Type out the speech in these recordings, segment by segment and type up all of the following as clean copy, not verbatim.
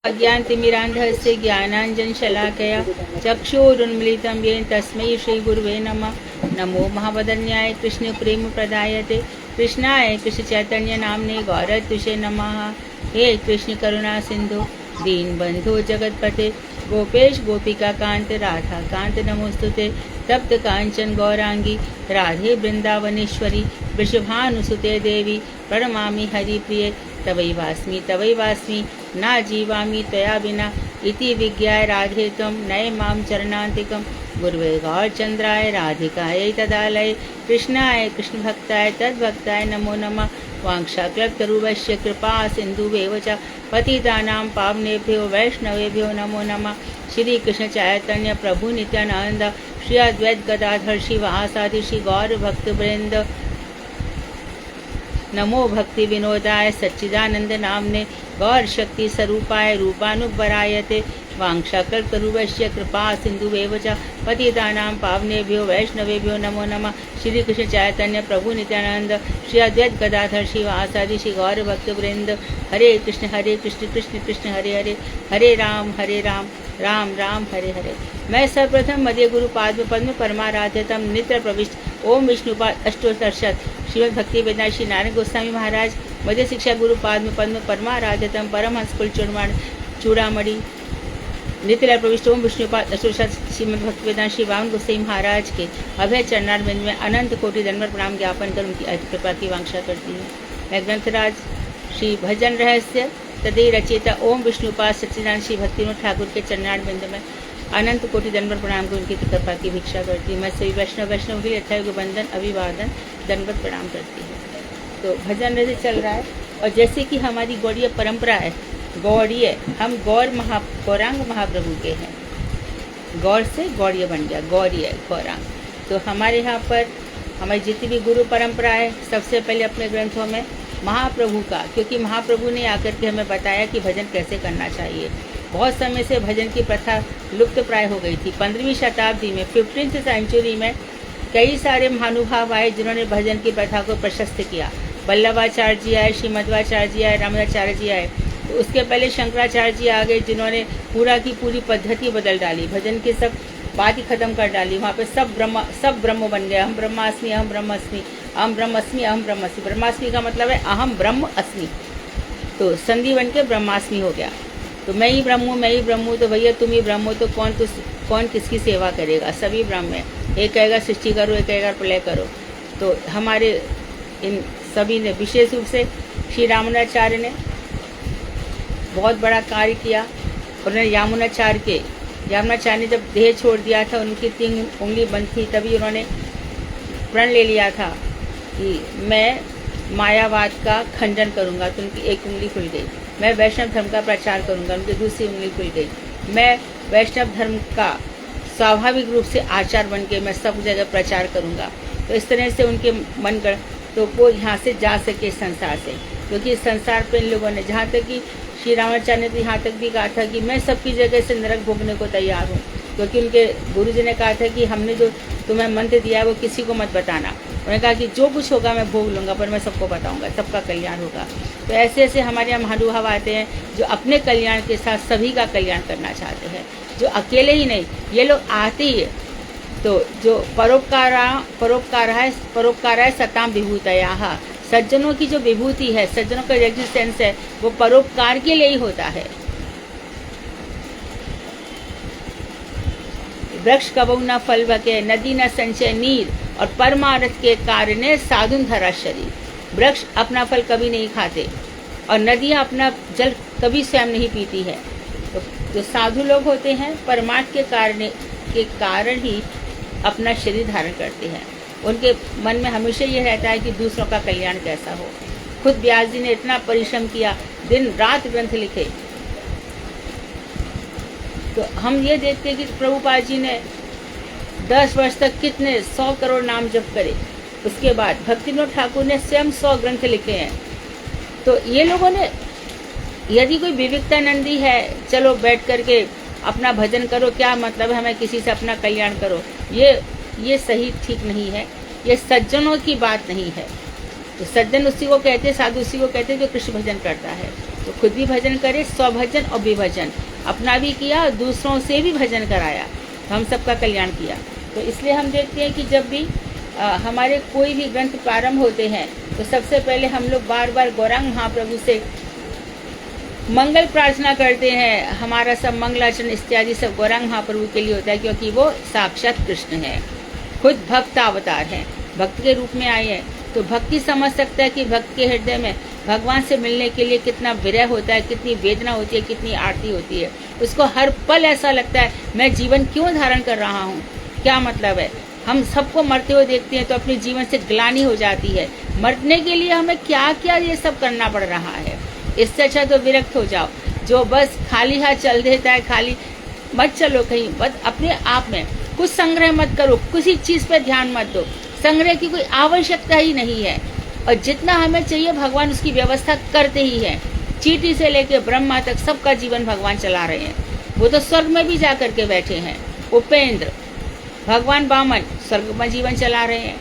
अज्ञानतिमिरान्धस्य ज्ञानाञ्जनशलाकया चक्षुरुन्मीलितं येन तस्मै श्रीगुरुवे नमः। नमो महावदन्याय कृष्णप्रेमप्रदायते कृष्णाय कृष्णचैतन्यनाम्ने गौरत्विषे नमः। हे कृष्ण करुणा सिंधु दीनबंधु जगतपते गोपेश गोपिका कांत राधा कांत नमोस्तुते। तप्त कांचन गौरांगी राधे वृंदावनेश्वरी वृषभानुसुते देवी प्रणमामि हरिप्रिये। तवैवास्मि ना जीवामि त्वया विना इति विज्ञाय राधे त्वं नय मां चरणान्तिकं। गुरुवे गौरचन्द्राय राधिकायै तदालये कृष्णाय कृष्णभक्ताय तद्भक्ताय नमो नमः। वाञ्छाकल्पतरुभ्यश्च कृपा सिन्धुभ्येव च पतितानां पावनेभ्यो वैष्णवेभ्यो नमो नमः। श्री कृष्ण चैतन्य प्रभु नित्यानंद श्री अद्वैत गदाधर श्रीवासादि श्री गौर भक्तवृंद नमो भक्ति विनोदाय सच्चिदानंद नामने गौर शक्ति स्वरूपाय रूपानुबरायते। वाञ्छाकल्पतरुभ्यश्च कृपा सिन्धुभ्येव च पतितानां पावनेभ्यो वैष्णवेभ्यो नमो नमः। श्री कृष्ण चैतन्य प्रभु नित्यानंद श्री अद्वैत गदाधर श्रीवासादि श्री गौर भक्तवृंद हरे कृष्ण कृष्ण कृष्ण हरे हरे हरे राम राम राम हरे हरे। मैं सर्वप्रथम मध्य गुरु पाद पद्म परमाराध्यतम नित्य प्रविष्ट ओम विष्णुपाद अष्टोत्तरशत श्रीमद् भक्ति वेदांत श्री नारायण गोस्वामी महाराज मध्य शिक्षा गुरु पाद पद्म परमाराध्यतम परमहंस कुल चूड़ामणि नित्य प्रविष्ट ओम विष्णुपाद अष्टोत्तरशत श्रीमद् भक्ति वेदांत श्री वामन गोस्वामी महाराज के अभय चरणारविंद में अनंत कोटि दंडवत प्रणाम ज्ञापन कर उनकी कृपा की वांछा करती हूँ। मैं ग्रंथराज श्री भजन रहस्य तदे रचयिता ओम विष्णुपाद सच्चिदानंद श्री भक्तिविनोद ठाकुर के चरणारविंद में अनंत कोटि दंडवत प्रणाम कर उनकी कृपा की भिक्षा करती हूँ। मैं सभी वैष्णव के लिए यथायुग बंधन अभिवादन दंडवत प्रणाम करती हूँ। तो भजन रहस्य चल रहा है और जैसे कि हमारी गौड़ीय परंपरा है, गौड़ीय हम गौरांग महाप्रभु के हैं। गौर से गौड़ीय बन गया, गौरीय गौरांग। तो हमारे यहाँ पर हमारी जितनी भी गुरु परंपरा है, सबसे पहले अपने ग्रंथों में महाप्रभु का, क्योंकि महाप्रभु ने आकर के हमें बताया कि भजन कैसे करना चाहिए। बहुत समय से भजन की प्रथा लुप्त प्राय हो गई थी। 15वीं शताब्दी में 15th सेंचुरी में कई सारे महानुभाव आए जिन्होंने भजन की प्रथा को प्रशस्त किया। वल्लभाचार्य जी आए, श्रीमध्वाचार्य जी आए, रामाचार्य जी आए। तो उसके पहले शंकराचार्य जी आ गए जिन्होंने पूरा की पूरी पद्धति बदल डाली, भजन की सब बात ही खत्म कर डाली। वहाँ पे सब ब्रह्म बन गए। अहम ब्रह्मास्मि अहम ब्रह्मास्मि अहम ब्रह्मास्मि अहम ब्रह्मास्मि। ब्रह्मास्मि का मतलब है अहम ब्रह्म अस्मि, तो संधि बन के ब्रह्मास्मि हो गया। तो मैं ही ब्रह्म हूँ, तो भैया तुम ही ब्रह्म हो, तो कौन किसकी सेवा करेगा? सभी ब्रह्म है। एक कहेगा सृष्टि करो, एक कहेगा प्रलय करो। तो हमारे इन सभी ने, विशेष रूप से श्री रामाचार्य ने बहुत बड़ा कार्य किया। उन्होंने यामुनाचार्य ने जब देह छोड़ दिया था, उनकी 3 उंगली बंद थी, तभी उन्होंने प्रण ले लिया था कि मैं मायावाद का खंडन करूंगा। तो उनकी 1 उंगली खुल गई। मैं वैष्णव धर्म का प्रचार करूंगा, उनकी दूसरी उंगली खुल गई। मैं वैष्णव धर्म का स्वाभाविक रूप से आचार बन के मैं सब जगह प्रचार करूंगा। तो इस तरह से उनके मन कर, तो वो यहाँ से जा सके संसार से, क्योंकि संसार पे इन लोगों ने, जहाँ तक कि श्री रामाचार्य ने तो यहाँ तक भी कहा था कि मैं सबकी जगह से नरक भोगने को तैयार हूँ, क्योंकि उनके गुरुजी ने कहा था कि हमने जो तुम्हें मंत्र दिया है वो किसी को मत बताना। उन्होंने कहा कि जो कुछ होगा मैं भोग लूँगा, पर मैं सबको बताऊँगा, सबका कल्याण होगा। तो ऐसे ऐसे हमारे यहाँ महानुभाव आते हैं जो अपने कल्याण के साथ सभी का कल्याण करना चाहते हैं, जो अकेले ही नहीं, ये लोग आते ही है। तो जो परोपकाराय सताम विभूतया, सज्जनों की जो विभूति है, सज्जनों का एग्जिस्टेंस है, वो परोपकार के लिए ही होता है। वृक्ष कबहु न फल बके, नदी न संचय नीर, और परमार्थ के कारण साधुन धरा शरीर। वृक्ष अपना फल कभी नहीं खाते और नदियाँ अपना जल कभी स्वयं नहीं पीती है। तो जो साधु लोग होते हैं, परमार्थ के कारण ही अपना शरीर धारण करते हैं। उनके मन में हमेशा ये रहता है कि दूसरों का कल्याण कैसा हो। खुद व्यास जी ने इतना परिश्रम किया, दिन रात ग्रंथ लिखे। तो हम ये देखते हैं कि प्रभुपाद जी ने 10 वर्ष तक कितने 100 करोड़ नाम जप करे। उसके बाद भक्तिविनोद ठाकुर ने स्वयं 100 ग्रंथ लिखे हैं। तो ये लोगों ने, यदि कोई विवेकानंदी है, चलो बैठ करके अपना भजन करो, क्या मतलब है हमें किसी से अपना कल्याण करो, ये सही ठीक नहीं है। ये सज्जनों की बात नहीं है। तो सज्जन उसी को कहते, साधु उसी को कहते जो कृष्ण भजन करता है। तो खुद भी भजन करे, स्वभजन और विभजन, अपना भी किया, दूसरों से भी भजन कराया, तो हम सबका कल्याण किया। तो इसलिए हम देखते हैं कि जब भी हमारे कोई भी ग्रंथ प्रारंभ होते हैं तो सबसे पहले हम लोग बार बार गौरांग महाप्रभु से मंगल प्रार्थना करते हैं। हमारा सब मंगलाचरण इत्यादि सब गौरांग महाप्रभु के लिए होता है, क्योंकि वो साक्षात कृष्ण है, खुद भक्त अवतार हैं, भक्त के रूप में आए हैं। तो भक्ति समझ सकता है कि भक्त के हृदय में भगवान से मिलने के लिए कितना विरह होता है, कितनी वेदना होती है, कितनी आरती होती है। उसको हर पल ऐसा लगता है मैं जीवन क्यों धारण कर रहा हूँ, क्या मतलब है। हम सबको मरते हुए देखते हैं तो अपने जीवन से ग्लानि हो जाती है, मरने के लिए हमें क्या क्या ये सब करना पड़ रहा है। इससे अच्छा तो विरक्त हो जाओ, जो बस खाली हाथ चल देता है, खाली मत चलो कहीं, बस अपने आप में कुछ संग्रह मत करो, किसी चीज पर ध्यान मत दो, संग्रह की कोई आवश्यकता ही नहीं है। और जितना हमें चाहिए भगवान उसकी व्यवस्था करते ही है। चींटी से लेके ब्रह्मा तक सबका जीवन भगवान चला रहे हैं। वो तो स्वर्ग में भी जा करके बैठे हैं, उपेंद्र, भगवान वामन स्वर्ग में जीवन चला रहे हैं।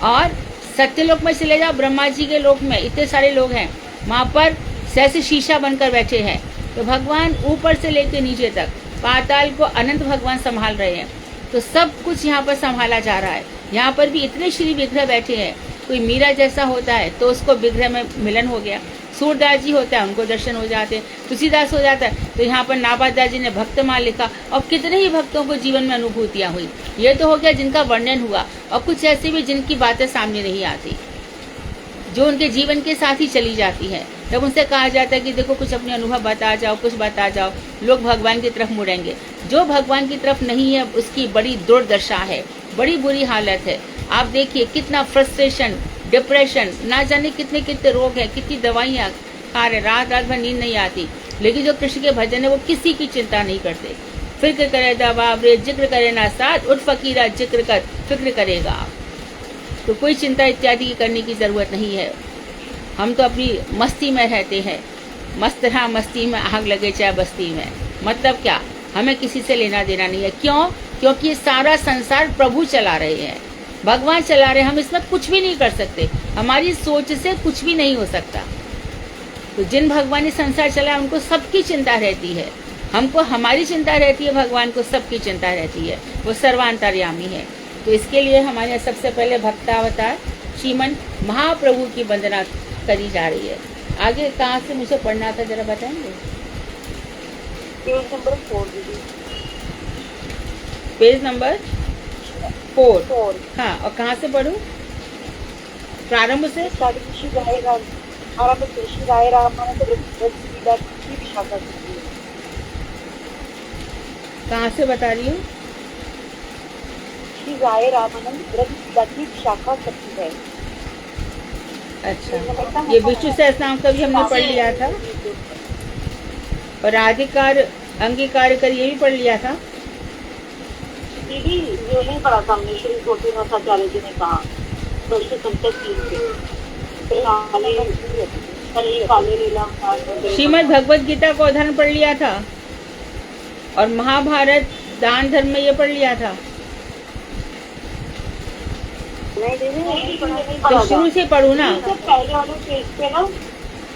और सत्यलोक में चले जाओ, ब्रह्मा जी के लोक में इतने सारे लोग हैं, वहां पर जैसे शीशा बनकर बैठे हैं। तो भगवान ऊपर से लेके नीचे तक पाताल को अनंत भगवान संभाल रहे हैं। तो सब कुछ यहाँ पर संभाला जा रहा है। यहाँ पर भी इतने श्री विग्रह बैठे हैं। कोई मीरा जैसा होता है तो उसको विग्रह में मिलन हो गया, सूरदास जी होता है उनको दर्शन हो जाते हैं, तुलसीदास हो जाता है तो यहाँ पर नाबादास जी ने भक्तमाल लिखा। और कितने ही भक्तों को जीवन में अनुभूतियाँ हुई। ये तो हो गया जिनका वर्णन हुआ, और कुछ ऐसे भी जिनकी बातें सामने नहीं आती, जो उनके जीवन के साथ ही चली जाती है। जब उनसे कहा जाता है कि देखो कुछ अपने अनुभव बता जाओ, कुछ बता जाओ, लोग भगवान की तरफ मुड़ेंगे। जो भगवान की तरफ नहीं है उसकी बड़ी दुर्दशा है, बड़ी बुरी हालत है। आप देखिए कितना फ्रस्ट्रेशन, डिप्रेशन, ना जाने कितने कितने रोग हैं, कितनी दवाइयाँ खा रहे, रात रात भर नींद नहीं आती। लेकिन जो कृष्ण के भजन है वो किसी की चिंता नहीं करते। फिक्र करे दबाव रे, जिक्र करे ना साथ, उठ फकीरा जिक्र कर, फिक्र करेगा। तो कोई चिंता इत्यादि की करने की जरूरत नहीं है। हम तो अपनी मस्ती में रहते हैं, मस्त रहा मस्ती में, आग लगे चाहे बस्ती में। मतलब क्या, हमें किसी से लेना देना नहीं है। क्यों? क्योंकि ये सारा संसार प्रभु चला रहे हैं, भगवान चला रहे हैं। हम इसमें कुछ भी नहीं कर सकते, हमारी सोच से कुछ भी नहीं हो सकता। तो जिन भगवान ने संसार चलाया उनको सबकी चिंता रहती है, हमको हमारी चिंता रहती है, भगवान को सबकी चिंता रहती है। वो सर्वांतर्यामी है। तो इसके लिए हमारे सबसे पहले भक्तावतार श्रीमन महाप्रभु की वंदना करी जा रही है। आगे कहाँ से मुझे पढ़ना था जरा बताएंगे? पेज नंबर 4 दीदी। Page number 4। हाँ, और कहाँ से पढ़ूं? प्रारंभ से? श्री राय रामानंद की विशाखा। कहाँ से बता रही हूँ? श्री राय रामानंद की शाखा करती है। अच्छा, ये विष्णु सहस्रनाम का भी हमने पढ़ लिया था, और अधिकार अंगीकार कर ये भी पढ़ लिया था। दीदी ये नहीं पढ़ा था हमने, श्री गोपीनाथाचार्य जी ने कहा श्रीमद् भगवद गीता को उदाहरण पढ़ लिया था, और महाभारत दान धर्म में ये पढ़ लिया था। तो शुरू से पढ़ू ना, पहले वाले पेज पे ना,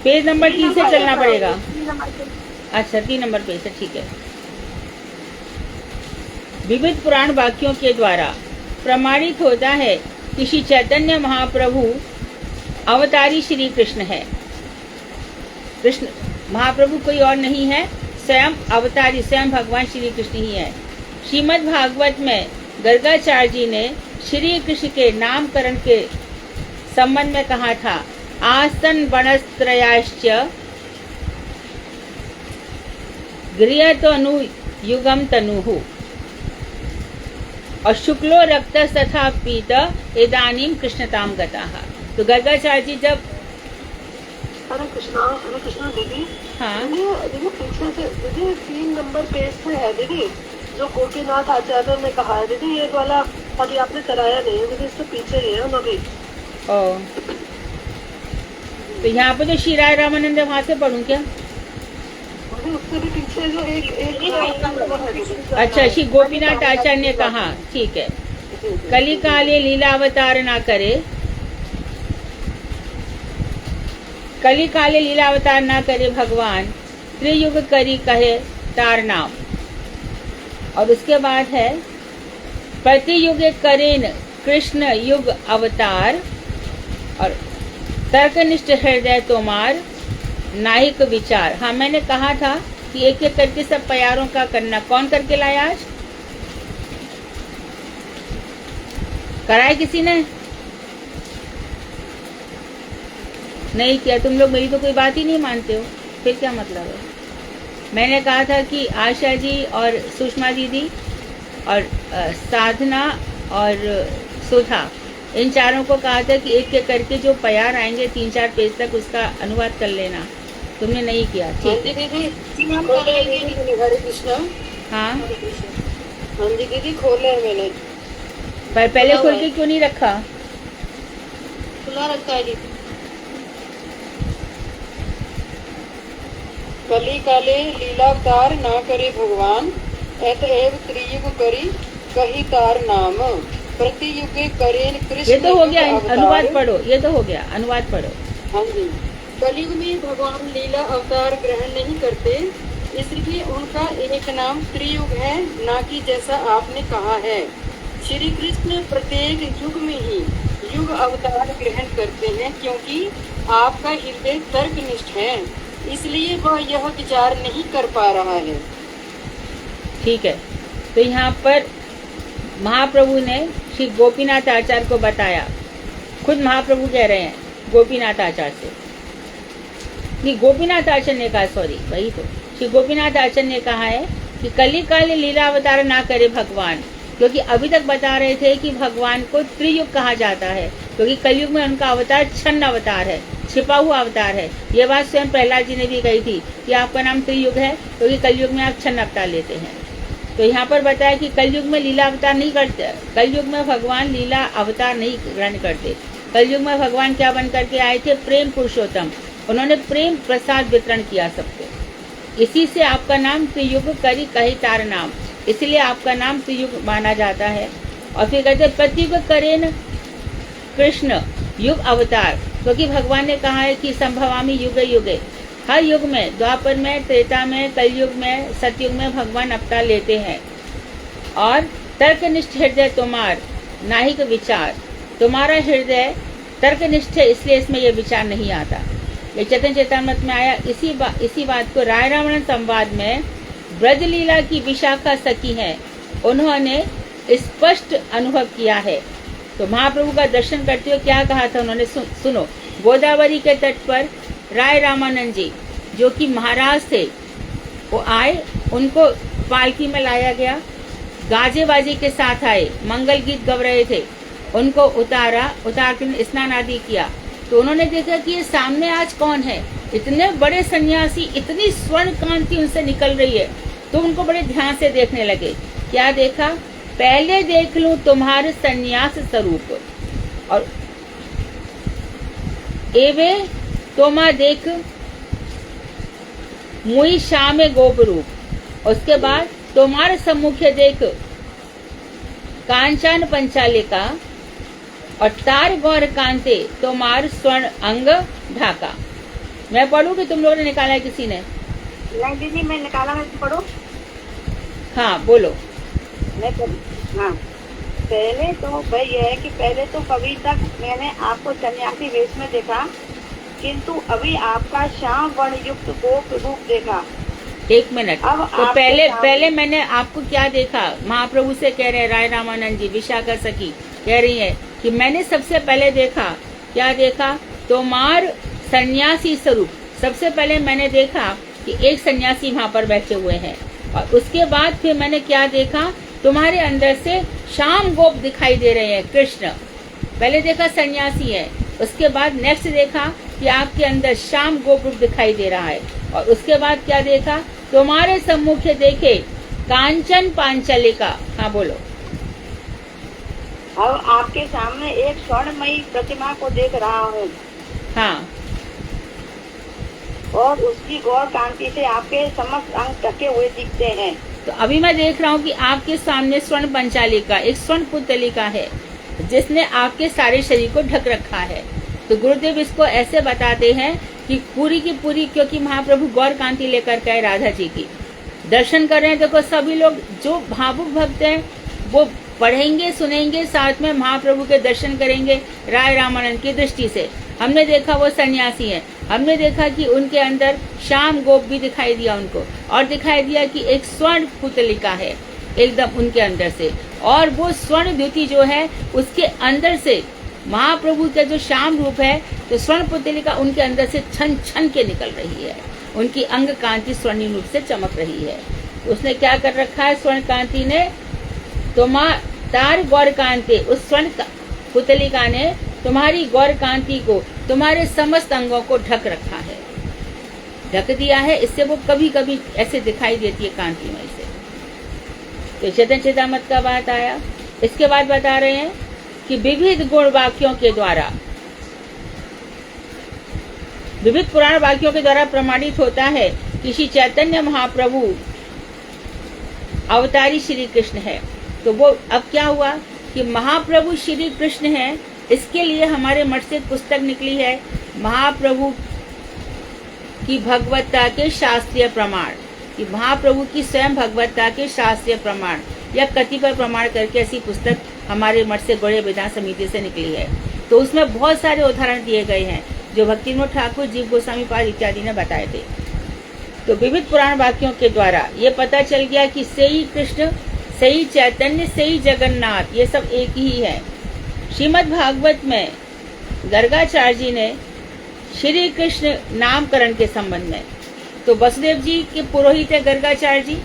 पेज नंबर 3 से चलना पड़ेगा। अच्छा, 3 नंबर पेज है, ठीक है। विविध पुराण वाक्यों के द्वारा प्रमाणित होता है कि श्री चैतन्य महाप्रभु अवतारी श्री कृष्ण है। कृष्ण महाप्रभु कोई और नहीं है, स्वयं अवतारी स्वयं भगवान श्री कृष्ण ही है। श्रीमद् भागवत में गर्गाचार्य जी ने श्री कृष्ण के नामकरण के संबंध में कहा था, आसन वनस्त्रयाश्च गृहतनु युगम तनुहु, और शुक्लो रक्त तथा पीत इदानीम कृष्णताम गताः। तो गर्गाचार्य जी जब हरे कृष्णा दीदी, हाँ दीदी पीछे से दीदी 3 नंबर पेज पे है दीदी, जो गोपीनाथ आचार्य ने कहा है दीदी, ये वाला अभी आपने कराया नहीं है दीदी, इससे पीछे ही है हम अभी। तो यहाँ पे जो श्री राय रामानंद है वहाँ से पढ़ूं क्या? उससे भी पीछे जो एक अच्छा, श्री गोपीनाथ आचार्य ने कहा, ठीक है। कली काले लीला अवतार ना करे, कली काले लीला अवतार ना करे भगवान, त्रियुग करी कहे तार नाम। और उसके बाद है प्रतियुग करेन कृष्ण युग अवतार, और तर्कनिष्ठ हृदय तोमार नाहिक विचार। हाँ, मैंने कहा था कि एक एक करके सब प्यारों का करना। कौन करके लाया आज? कराए किसी ने? नहीं किया। तुम लोग मेरी तो कोई बात ही नहीं मानते हो, फिर क्या मतलब है? मैंने कहा था कि आशा जी और सुषमा दीदी और साधना और सुधा, इन चारों को कहा था कि एक एक करके जो प्यार आएंगे 3-4 पेज तक उसका अनुवाद कर लेना। तुमने नहीं किया। ठीक है। हरे कृष्णा। हाँ, हाँ जी दीदी, खोले हैं मैंने। पर पहले खोल के क्यों नहीं रखा? खुला रखा है दीदी। कली काले लीलावतार ना करे भगवान, अतएव त्रियुग करी कही तार नाम। प्रतियुगे करेन कृष्ण। ये तो हो गया, अवतार। अनुवाद पढ़ो। ये तो हो गया, अनुवाद पढ़ो। हाँ जी। कलयुग में भगवान लीला अवतार ग्रहण नहीं करते, इसलिए उनका एक नाम त्रियुग है, ना कि जैसा आपने कहा है। श्री कृष्ण प्रत्येक युग में ही युग अवतार ग्रहण करते हैं, क्योंकि आपका हृदय तर्कनिष्ठ है, इसलिए वह यह विचार नहीं कर पा रहा है। ठीक है। तो यहाँ पर महाप्रभु ने श्री गोपीनाथ आचार्य को बताया। खुद महाप्रभु कह रहे हैं गोपीनाथ आचार्य से, कि गोपीनाथ आचार्य ने कहा, सॉरी वही तो, श्री गोपीनाथ आचार्य ने कहा है कि कली काले लीला अवतार ना करे भगवान, क्योंकि अभी तक बता रहे थे कि भगवान को त्रियुग कहा जाता है, क्योंकि कलयुग में उनका अवतार छन्न अवतार है, छिपा हुआ अवतार है। ये बात स्वयं प्रहलाद जी ने भी कही थी कि आपका नाम त्रियुग है, क्योंकि कलयुग में आप छन्न अवतार लेते हैं। तो यहाँ पर बताया कि कलयुग में लीला अवतार नहीं करते, कलयुग में भगवान लीला अवतार नहीं ग्रहण करते। कलयुग में भगवान क्या बन करके आए थे? प्रेम पुरुषोत्तम। उन्होंने प्रेम प्रसाद वितरण किया सबको। इसी से आपका नाम त्रियुग करी कही तार नाम, इसलिए आपका नाम त्रियुग माना जाता है। और फिर कहते प्रतियुग करेन कृष्ण युग अवतार, क्योंकि भगवान ने कहा है कि संभवामी युगे युगे, हर युग में, द्वापर में, त्रेता में, कलयुग में, सतयुग में भगवान अवतार लेते हैं। और तर्कनिष्ठ हृदय तुम्हार नाहिक विचार, तुम्हारा हृदय तर्कनिष्ठ है, इसलिए इसमें यह विचार नहीं आता। ये चैतन्य चेतामृत में आया। इसी बात को राय रावण संवाद में ब्रजलीला की विशाखा सखी है, उन्होंने स्पष्ट अनुभव किया है। तो महाप्रभु का दर्शन करते हुए क्या कहा था उन्होंने? सुनो। गोदावरी के तट पर राय रामानंद जी, जो कि महाराज थे, वो आए, उनको पालकी में लाया गया, गाजे बाजे के साथ आए, मंगल गीत गव रहे थे, उनको उतार कर स्नान आदि किया। तो उन्होंने देखा कि ये सामने आज कौन है, इतने बड़े सन्यासी, इतनी स्वर्ण कांति उनसे निकल रही है। तो उनको बड़े ध्यान से देखने लगे। क्या देखा? पहले देख लूं तुम्हारे सन्यास स्वरूप, और एवे तोमा देख मुई शाम गोप रूप। उसके बाद तुम्हारे सम्मुखे देख कांचन पंचालिका, और तार गौर कांते तुम्हार स्वर्ण अंग ढाका। मैं पढ़ू कि तुम लोगों ने निकाला है? किसी ने? नहीं दीदी, मैं निकाला है, पढ़ो। हाँ बोलो। मैं हाँ, पहले तो भाई यह है कि पहले तो कभी तक मैंने आपको सन्यासी वेश में देखा, किंतु अभी आपका श्याम वर्ण युक्त गोप रूप देखा। एक मिनट। तो पहले मैंने आपको क्या देखा? महाप्रभु से कह रहे हैं राय रामानंद जी, विशाखा सखी कह रही है कि मैंने सबसे पहले देखा। क्या देखा? तुम्हार सन्यासी स्वरूप। सबसे पहले मैंने देखा कि एक सन्यासी वहाँ पर बैठे हुए हैं, और उसके बाद फिर मैंने क्या देखा? तुम्हारे अंदर से श्याम गोप दिखाई दे रहे हैं, कृष्ण। पहले देखा सन्यासी है, उसके बाद नेक्स्ट देखा कि आपके अंदर श्याम गोप रूप दिखाई दे रहा है, और उसके बाद क्या देखा? तुम्हारे सम्मुखे देखे कांचन पांचलिका। हाँ बोलो। अब आपके सामने एक स्वर्णमयी प्रतिमा को देख रहा हूँ। हाँ। और उसकी गौर कांति से आपके समस्त अंग ढके हुए दिखते हैं। तो अभी मैं देख रहा हूँ कि आपके सामने स्वर्ण पंचालिका, एक स्वर्ण पुतलिका है, जिसने आपके सारे शरीर को ढक रखा है। तो गुरुदेव इसको ऐसे बताते हैं कि पूरी की पूरी, क्योंकि महाप्रभु गौर कांति लेकर के आए राधा जी की, दर्शन कर रहे हैं। देखो सभी लोग जो भावुक भक्त हैं वो पढ़ेंगे, सुनेंगे, साथ में महाप्रभु के दर्शन करेंगे राय रामानंद की दृष्टि से। हमने देखा वो सन्यासी हैं, हमने देखा कि उनके अंदर श्याम गोप भी दिखाई दिया उनको, और दिखाई दिया कि एक स्वर्ण पुतलिका है एकदम उनके अंदर से, और वो स्वर्ण द्युति जो है उसके अंदर से महाप्रभु का जो श्याम रूप है, तो स्वर्ण पुतलिका उनके अंदर से छन छन के निकल रही है, उनकी अंग कांति स्वर्णिम रूप से चमक रही है। तो उसने क्या कर रखा है स्वर्ण कांति ने, तार गौर कांति, उस स्वर्ण पुतलिका ने तुम्हारी गौर कांति को, तुम्हारे समस्त अंगों को ढक रखा है, ढक दिया है। इससे वो कभी कभी ऐसे दिखाई देती है कांतिमय से। तो चेतन चिदामत का बात आया। इसके बाद बता रहे हैं कि विविध गुण वाक्यों के द्वारा, विविध पुराण वाक्यों के द्वारा प्रमाणित होता है कि श्री चैतन्य महाप्रभु अवतारी श्री कृष्ण है। तो वो अब क्या हुआ कि महाप्रभु श्री कृष्ण है, इसके लिए हमारे मठ से पुस्तक निकली है, महाप्रभु की भगवत्ता के शास्त्रीय प्रमाण, कि महाप्रभु की स्वयं भगवत्ता के शास्त्रीय प्रमाण या कतिपय प्रमाण करके ऐसी पुस्तक हमारे मठ से गौड़ीय वेदांत समिति से निकली है। तो उसमें बहुत सारे उदाहरण दिए गए हैं जो भक्ति विनोद ठाकुर, जीव गोस्वामी पाद इत्यादि ने बताए थे। तो विविध पुराण वाक्यों के द्वारा ये पता चल गया कि सही कृष्ण, सही चैतन्य, सही जगन्नाथ, ये सब एक ही है। श्रीमद् भागवत में गर्गाचार्य जी ने श्री कृष्ण नामकरण के संबंध में, तो वसुदेव जी के पुरोहित है गर्गाचार्य जी,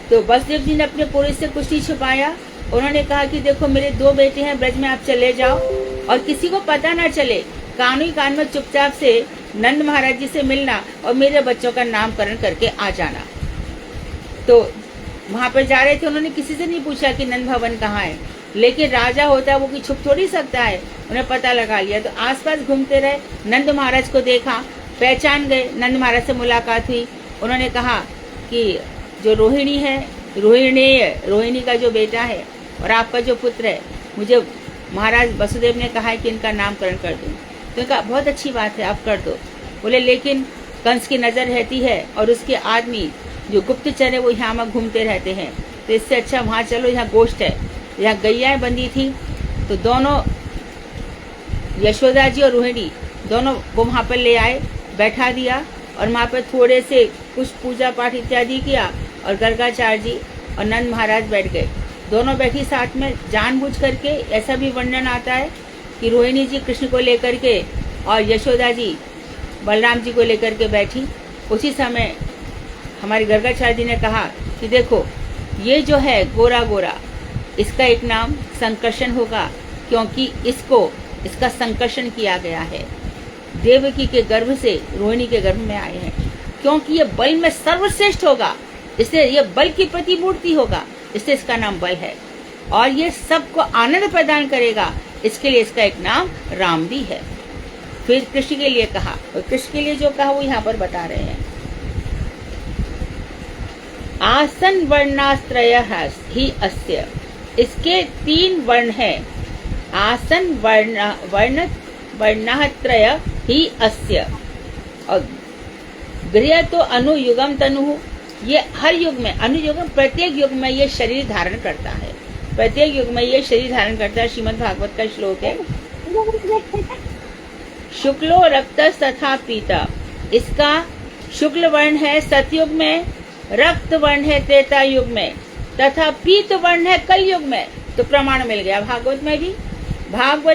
तो वसुदेव जी ने अपने पुरोहित से कुछ नहीं छुपाया। उन्होंने कहा कि देखो मेरे 2 बेटे हैं, ब्रज में आप चले जाओ और किसी को पता ना चले, कानूनी कान में चुपचाप से नंद महाराज जी से मिलना और मेरे बच्चों का नामकरण करके आ जाना। तो वहां पर जा रहे थे, उन्होंने किसी से नहीं पूछा कि नंद भवन कहाँ है, लेकिन राजा होता है वो कि छुप थोड़ी सकता है, उन्हें पता लगा लिया। तो आसपास घूमते रहे, नंद महाराज को देखा, पहचान गए, नंद महाराज से मुलाकात हुई। उन्होंने कहा कि जो रोहिणी है, रोहिणी का जो बेटा है और आपका जो पुत्र है, मुझे महाराज वसुदेव ने कहा है कि इनका नामकरण कर दूं। तो कहा बहुत अच्छी बात है, आप कर दो। बोले लेकिन कंस की नजर रहती है और उसके आदमी जो गुप्तचर है वो यहाँ में घूमते रहते हैं, तो इससे अच्छा वहाँ चलो, यहाँ गोष्ठ है, यहाँ गैयाएं बंधी थी। तो दोनों यशोदा जी और रोहिणी दोनों वो वहाँ पर ले आए, बैठा दिया और वहाँ पर थोड़े से कुछ पूजा पाठ इत्यादि किया और गर्गाचार्य जी और नंद महाराज बैठ गए। दोनों बैठी साथ में, जानबूझ करके। ऐसा भी वर्णन आता है कि रोहिणी जी कृष्ण को लेकर के और यशोदा जी बलराम जी को लेकर के बैठी। उसी समय हमारे गर्गाचार्य जी ने कहा कि देखो ये जो है गोरा गोरा, इसका एक नाम संकर्षण होगा, क्योंकि इसका संकर्षण किया गया है, देवकी के गर्भ से रोहिणी के गर्भ में आए हैं, क्योंकि ये बल में सर्वश्रेष्ठ होगा, इसलिए ये बल की प्रतिमूर्ति होगा, इसलिए इसका नाम बल है, और ये सबको आनंद प्रदान करेगा, इसके लिए इसका एक नाम राम भी है। फिर कृष्ण के लिए कहा, और कृष्ण के लिए जो कहा वो यहाँ पर बता रहे हैं। आसन वर्णाश्रयः ही अस्य, इसके 3 वर्ण है। आसन वर्णत्रय ही अस्य, और गृह तो अनुयुगम तनु, ये हर युग में, अनुयुगम प्रत्येक युग में ये शरीर धारण करता है, प्रत्येक युग में ये शरीर धारण करता है। श्रीमद् भागवत का श्लोक है, शुक्लो रक्त तथा पीता, इसका शुक्ल वर्ण है सतयुग में, रक्त वर्ण है त्रेता युग में, तथा पीत वर्ण है कलयुग में। तो प्रमाण मिल गया भागवत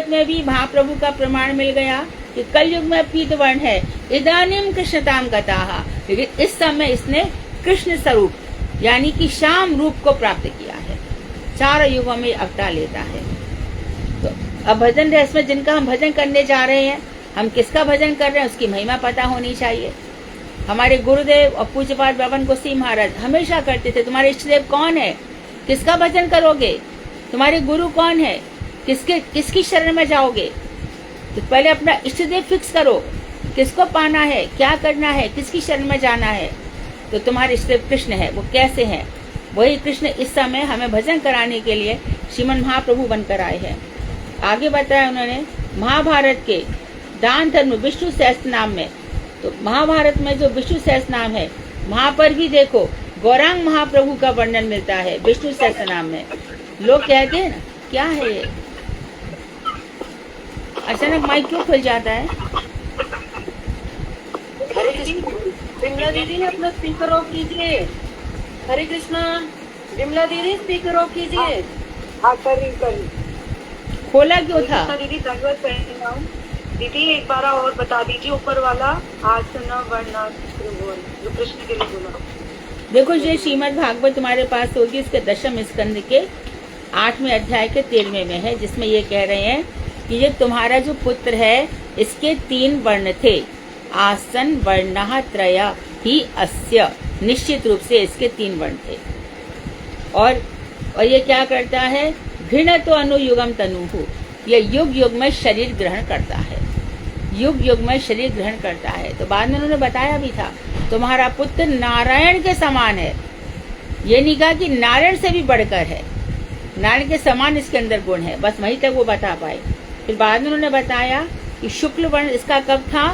में भी महाप्रभु का प्रमाण मिल गया कि कलयुग में पीत वर्ण है। इदानीम कृष्णताम गताः, लेकिन इस समय इसने कृष्ण स्वरूप यानी कि श्याम रूप को प्राप्त किया है, 4 युगों में अवतार लेता है। तो अब भजन रस में जिनका हम भजन करने जा रहे हैं, हम किसका भजन कर रहे हैं उसकी महिमा पता होनी चाहिए। हमारे गुरुदेव और पूज्यपाद बबन गोसाई महाराज हमेशा करते थे, तुम्हारे इष्ट देव कौन है, किसका भजन करोगे, तुम्हारे गुरु कौन है, किसकी शरण में जाओगे। तो पहले अपना इष्ट देव फिक्स करो, किसको पाना है, क्या करना है, किसकी शरण में जाना है। तो तुम्हारे इष्ट देव कृष्ण है, वो कैसे हैं, वही कृष्ण इस समय हमें भजन कराने के लिए श्रीमन महाप्रभु बनकर आए हैं। आगे बताया उन्होंने, महाभारत के दान धर्म विष्णु सहस्त्र नाम में तो महाभारत में जो विष्णु सहस्त्र नाम है, वहां पर भी देखो गौरांग महाप्रभु का वर्णन मिलता है विष्णु सहस्त्र नाम में। लोग कहते हैं ना क्या है ये, अचानक माइक क्यों खुल जाता है? हरे कृष्ण। विमला दीदी अपना स्पीकर ऑफ कीजिए। हरे कृष्णा। विमला दीदी स्पीकर ऑफ कीजिए। हाँ करी खोला क्यों था? दीदी दंडवत पहन रहा हूँ। दीदी एक बार और बता दीजिए ऊपर वाला आसना वरना जो कृष्ण के लिए बोला। देखो ये श्रीमद् भागवत तुम्हारे पास होगी, उसके 10वें स्कंद के 8वें अध्याय के 13वें में है, जिसमें ये कह रहे हैं कि ये तुम्हारा जो पुत्र है इसके 3 वर्ण थे, आसन वर्णः त्रय ही अस्य, निश्चित रूप से इसके 3 वर्ण थे। और ये क्या करता है? घृणतो अनुयुगम तनुहु, ये युग युग में शरीर ग्रहण करता है, युग युग में शरीर ग्रहण करता है। तो बाद में उन्होंने बताया भी था तुम्हारा पुत्र नारायण के समान है, ये नहीं कहा कि नारायण से भी बढ़कर है, नारायण के समान इसके अंदर गुण है, बस वहीं तक वो बता पाए। फिर बाद में उन्होंने बताया कि शुक्ल वर्ण इसका कब था?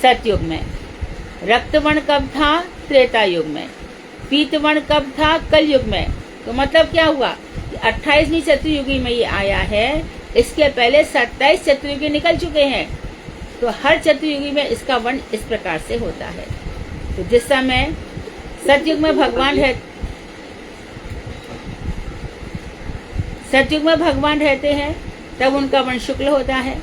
सतयुग में। रक्त वर्ण कब था? त्रेता युग में। पीत वर्ण कब था? कलयुग में। तो मतलब क्या हुआ? 28वीं चतुर्युगी में ये आया है, इसके पहले 27 चतुर्युगी निकल चुके हैं। तो हर चतुर्युगी में इसका वर्ण इस प्रकार से होता है। तो जिस समय सतयुग में भगवान रहते हैं तब उनका वर्ण शुक्ल होता है।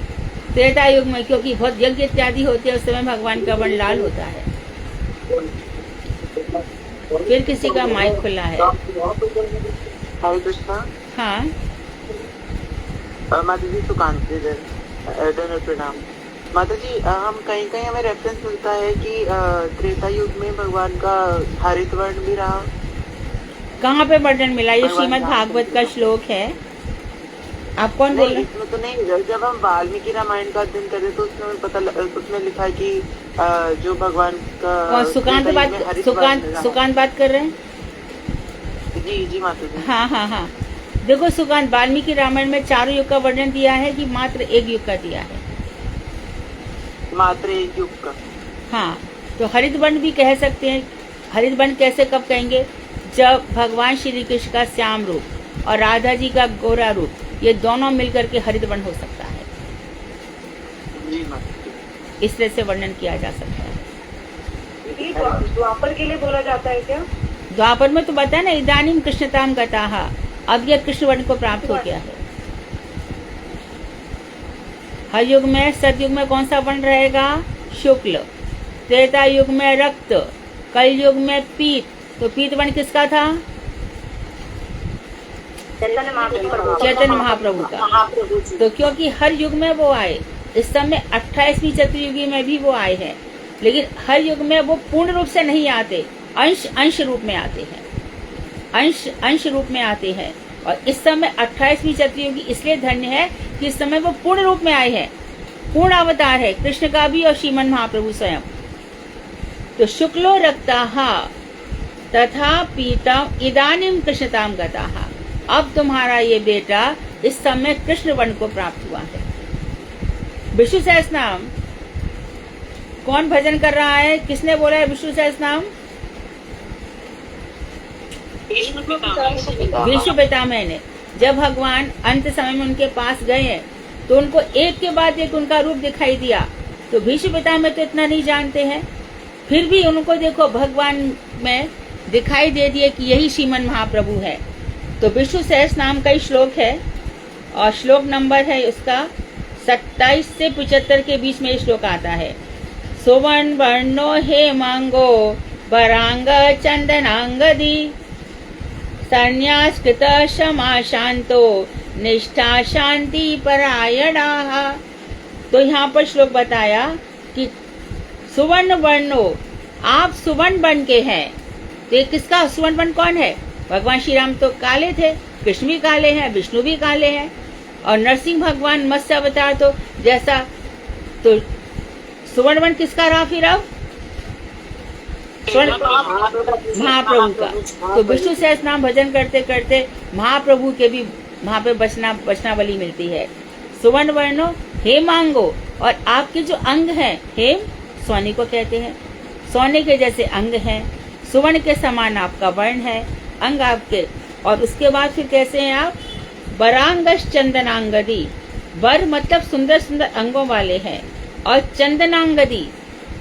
त्रेता युग में क्योंकि बहुत यज्ञ इत्यादि होते हैं उस समय भगवान का वर्ण लाल होता है। फिर किसी का माइक खुला है। हरे कृष्णा। हाँ माता जी सुकांत प्रणाम। माता जी हम कहीं कहीं हमें रेफरेंस मिलता है कि त्रेता युग में भगवान का हरित वर्ण भी रहा। कहाँ पे वर्णन मिला? ये श्रीमद् भागवत का श्लोक है। आप कौन बोल रहे? इसमें तो नहीं, जब हम वाल्मीकि रामायण का अध्ययन कर रहे तो उसमें लिखा है कि जो भगवान का सुकांत बात कर रहे हैं? जी माता जी। हाँ। देखो सुकांत वाल्मीकि रामायण में 4 युग का वर्णन दिया है कि मात्र 1 युग का दिया है? मात्र 1 युग का। हाँ, तो हरित वर्ण भी कह सकते हैं। हरित वर्ण कैसे कब कहेंगे? जब भगवान श्री कृष्ण का श्याम रूप और राधा जी का गोरा रूप, ये दोनों मिलकर के हरित वर्ण हो सकता है। इस तरह से वर्णन किया जा सकता है। द्वापर के लिए बोला जाता है क्या? द्वापर में तो बताया ना, इदानीम कृष्णताम गताः, अब यह कृष्ण वर्ण को प्राप्त हो गया है। हर युग में सतयुग में कौन सा वर्ण रहेगा? शुक्ल। त्रेता युग में रक्त, कल युग में पीत। तो पीत वर्ण किसका था? चैतन्य महाप्रभु का। तो क्योंकि हर युग में वो आए, इस समय 28वीं चतुर्युगी में भी वो आए हैं, लेकिन हर युग में वो पूर्ण रूप से नहीं आते, अंश रूप में आते हैं, अंश रूप में आते हैं। और इस समय 28वीं चतुर्युगी इसलिए धन्य है कि इस समय वो पूर्ण रूप में आए हैं, पूर्ण अवतार है कृष्ण का भी और श्रीमन महाप्रभु स्वयं। तो शुक्लो रक्ताः तथा पीतम इदानीम कृष्णताम गताः, अब तुम्हारा ये बेटा इस समय कृष्ण वर्ण को प्राप्त हुआ है। विष्णु सहस्त्र नाम कौन भजन कर रहा है? किसने बोला है विष्णु सहस्त्र नाम? विष्णु पितामह ने। जब भगवान अंत समय में उनके पास गए हैं तो उनको एक के बाद एक उनका रूप दिखाई दिया। तो भीष्म पितामह तो इतना नहीं जानते हैं, फिर भी उनको देखो भगवान में दिखाई दे दिए कि यही श्रीमन महाप्रभु है। तो विष्णु सहस्त्र नाम का ही श्लोक है और श्लोक नंबर है उसका 27 से 75 के बीच में ये श्लोक आता है। सुवर्ण वर्णो हेमांगो वरांग चंदनांगदी संन्यास कृत क्षमा शांतो निष्ठा शांति परायणाः। तो यहाँ पर श्लोक बताया कि सुवर्ण वर्णो, आप सुवर्ण वर्ण के हैं। तो किसका सुवर्ण वर्ण कौन है? भगवान श्री राम तो काले थे, कृष्ण भी काले हैं, विष्णु भी काले हैं, और नरसिंह भगवान मत्स्य अवतार तो जैसा। तो सुवर्ण वर्ण किसका रहा फिर? अब महाप्रभु का। तो विष्णु सहस्त्र नाम भजन करते करते महाप्रभु के भी वहां पे बचनावली मिलती है। सुवर्ण वर्णो हेमांगो, और आपके जो अंग हैं, हेम सोने को कहते हैं। सोने के जैसे अंग हैं, सुवर्ण के समान आपका वर्ण है, अंग आपके। और उसके बाद फिर कैसे हैं आप? वरांगश चंदनांगदी, वर मतलब सुंदर सुंदर अंगों वाले हैं, और चंदनांगदी,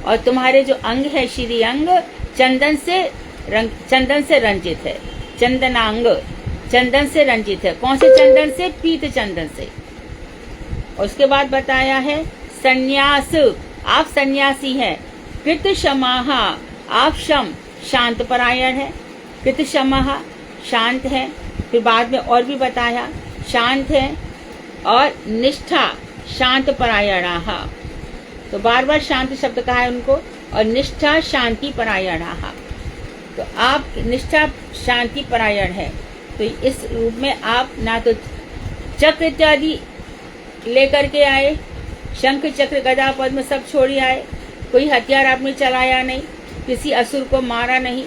और तुम्हारे जो अंग है श्री अंग चंदन से रंजित है। चंदनांग चंदन से रंजित है। कौन से चंदन से? पीत चंदन से। और उसके बाद बताया है संन्यास, आप सन्यासी हैं। कृत क्षमाहा, आप क्षम शांत परायण है। कृत क्षमाहा शांत है। फिर बाद में और भी बताया शांत है। और निष्ठा शांत परायणाहा, तो बार बार शांत शब्द कहा है उनको। और निष्ठा शांति परायणाहा, तो आप निष्ठा शांति परायण है। तो इस रूप में आप ना तो चक्र इत्यादि लेकर के आए, शंख चक्र गदा पद्म सब छोड़ी आए, कोई हथियार आपने चलाया नहीं, किसी असुर को मारा नहीं,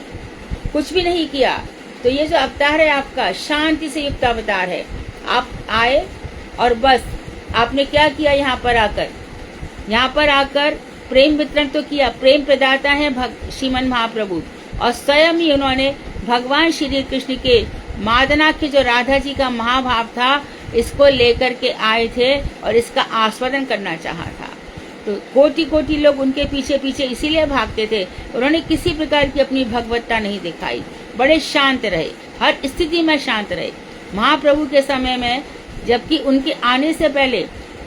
कुछ भी नहीं किया। तो ये जो अवतार है आपका शांति से युक्त अवतार है। आप आए और बस आपने क्या किया? यहाँ पर आकर प्रेम वितरण तो किया। प्रेम प्रदाता है श्रीमन महाप्रभु, और स्वयं ही उन्होंने भगवान श्री कृष्ण के मादनाख्य जो राधा जी का महाभाव था, इसको लेकर के आए थे और इसका आस्वादन करना चाहा था। तो कोटि कोटि लोग उनके पीछे पीछे इसीलिए भागते थे। उन्होंने किसी प्रकार की अपनी भगवत्ता नहीं दिखाई, बड़े शांत रहे, हर स्थिति में शांत रहे। महाप्रभु के समय में, जबकि उनके आने से पहले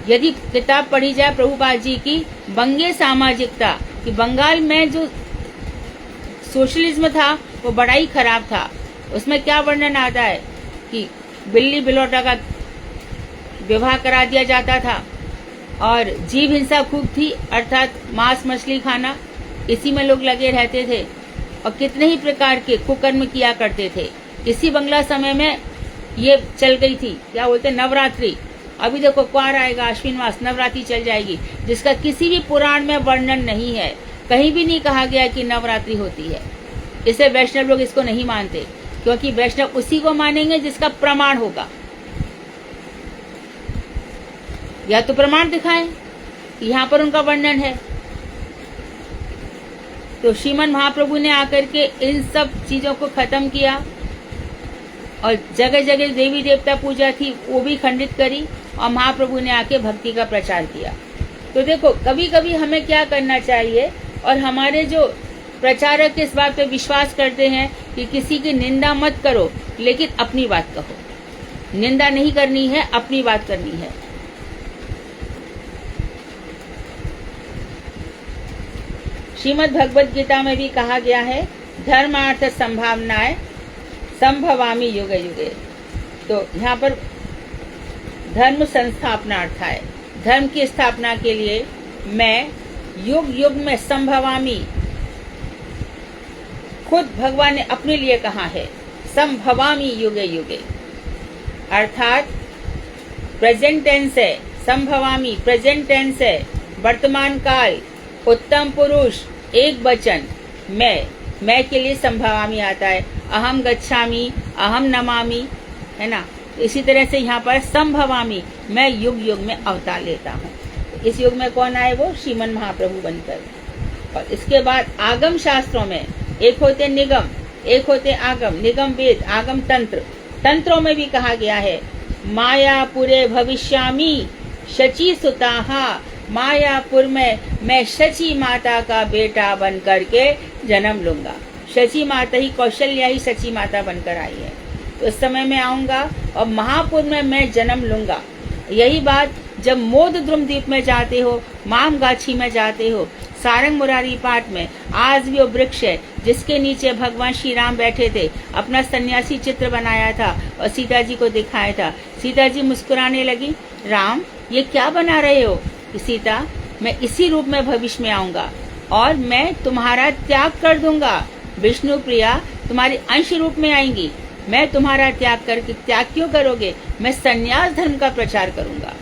यदि किताब पढ़ी जाए प्रभुपाद जी की बंगे सामाजिकता, कि बंगाल में जो सोशलिज्म था वो बड़ा ही खराब था। उसमें क्या वर्णन आता है कि बिल्ली बिलौटा का विवाह करा दिया जाता था, और जीव हिंसा खूब थी, अर्थात मांस मछली खाना, इसी में लोग लगे रहते थे, और कितने ही प्रकार के कुकर्म किया करते थे। इसी बंगला समय में ये चल गई थी, क्या बोलते, नवरात्रि। अभी देखो क्वार आएगा, आश्विन मास, नवरात्रि चल जाएगी, जिसका किसी भी पुराण में वर्णन नहीं है। कहीं भी नहीं कहा गया कि नवरात्रि होती है। इसे वैष्णव लोग इसको नहीं मानते, क्योंकि वैष्णव उसी को मानेंगे जिसका प्रमाण होगा। या तो प्रमाण दिखाएं, यहाँ पर उनका वर्णन है। तो श्रीमन महाप्रभु ने आकर के इन सब चीजों को खत्म किया, और जगह जगह देवी देवता पूजा थी वो भी खंडित करी, और महाप्रभु ने आके भक्ति का प्रचार किया। तो देखो, कभी कभी हमें क्या करना चाहिए, और हमारे जो प्रचारक इस बात पे विश्वास करते हैं कि किसी की निंदा मत करो, लेकिन अपनी बात कहो। निंदा नहीं करनी है, अपनी बात करनी है। श्रीमद् भगवद गीता में भी कहा गया है, धर्मार्थ संभावनाएं संभवामी युगे युगे। तो यहाँ पर धर्म संस्थापनार्थ है। धर्म की स्थापना के लिए मैं युग युग में संभवामी, खुद भगवान ने अपने लिए कहा है, संभवामी युगे युगे, अर्थात प्रेजेंट टेंस है। संभवामी प्रेजेंट टेंस है, वर्तमान काल, उत्तम पुरुष, एक वचन, मैं के लिए संभवामी आता है। अहम गच्छामि, अहम नमामि, है ना। इसी तरह से यहाँ पर संभवामी, मैं युग युग में अवतार लेता हूँ। इस युग में कौन आए? वो श्रीमन महाप्रभु बनकर। और इसके बाद आगम शास्त्रों में एक होते निगम, एक होते आगम। निगम वेद, आगम तंत्र। तंत्रों में भी कहा गया है, मायापुरे भविष्यामि शची सुताहा, मायापुर में मैं शची माता का बेटा बन करके जन्म लूंगा। शची माता ही, कौशल्या ही शची माता बनकर आई है। तो उस समय मैं आऊंगा और महापुर में मैं जन्म लूंगा। यही बात जब मोद द्रुम द्वीप में जाते हो, माम गाछी में जाते हो, सारंग मुरारी पाठ में आज भी वो वृक्ष है जिसके नीचे भगवान श्री राम बैठे थे, अपना सन्यासी चित्र बनाया था और सीता जी को दिखाया था। सीता जी मुस्कुराने लगी, राम ये क्या बना रहे हो? सीता, मैं इसी रूप में भविष्य में आऊंगा और मैं तुम्हारा त्याग कर दूंगा। विष्णु प्रिया तुम्हारी अंश रूप में आएंगी, मैं तुम्हारा त्याग करके, त्याग क्यों करोगे? मैं संन्यास धर्म का प्रचार करूंगा।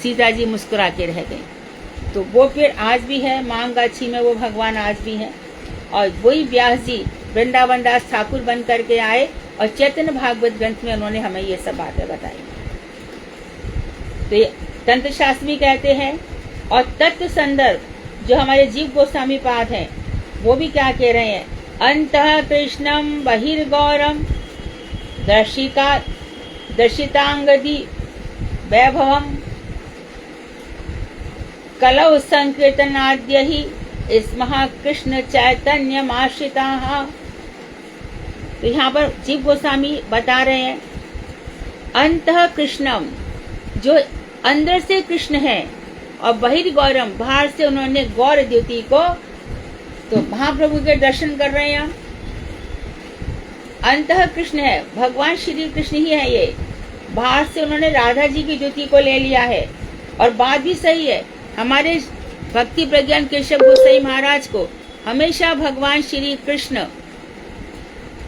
सीता जी मुस्कुरा के रह गई। तो वो पेड़ आज भी है, मांगाछी में वो भगवान आज भी है। और वही व्यास जी वृंदावन दास ठाकुर बन करके आए और चैतन्य भागवत ग्रंथ में उन्होंने हमें ये सब बातें बताई। तो ये तंत्र शास्त्र भी कहते हैं। और तत्व संदर्भ जो हमारे जीव गोस्वामी पाद हैं वो भी क्या कह रहे हैं, अंतः कृष्णम बहिर्गौरम दर्शितांगदी वैभवम कलौ संकीर्तनाद्य ही स्मः कृष्ण चैतन्यमाश्रिताः। तो यहाँ पर जीव गोस्वामी बता रहे हैं अंतः कृष्णम जो अंदर से कृष्ण है, और बहिर्गौरम बाहर से उन्होंने गौर द्युति को, तो महाप्रभु के दर्शन कर रहे हैं। अंतः कृष्ण है, भगवान श्री कृष्ण ही है ये, बाहर से उन्होंने राधा जी की ज्योति को ले लिया है। और बात भी सही है, हमारे भक्ति प्रज्ञान केशव गोसाई महाराज को हमेशा भगवान श्री कृष्ण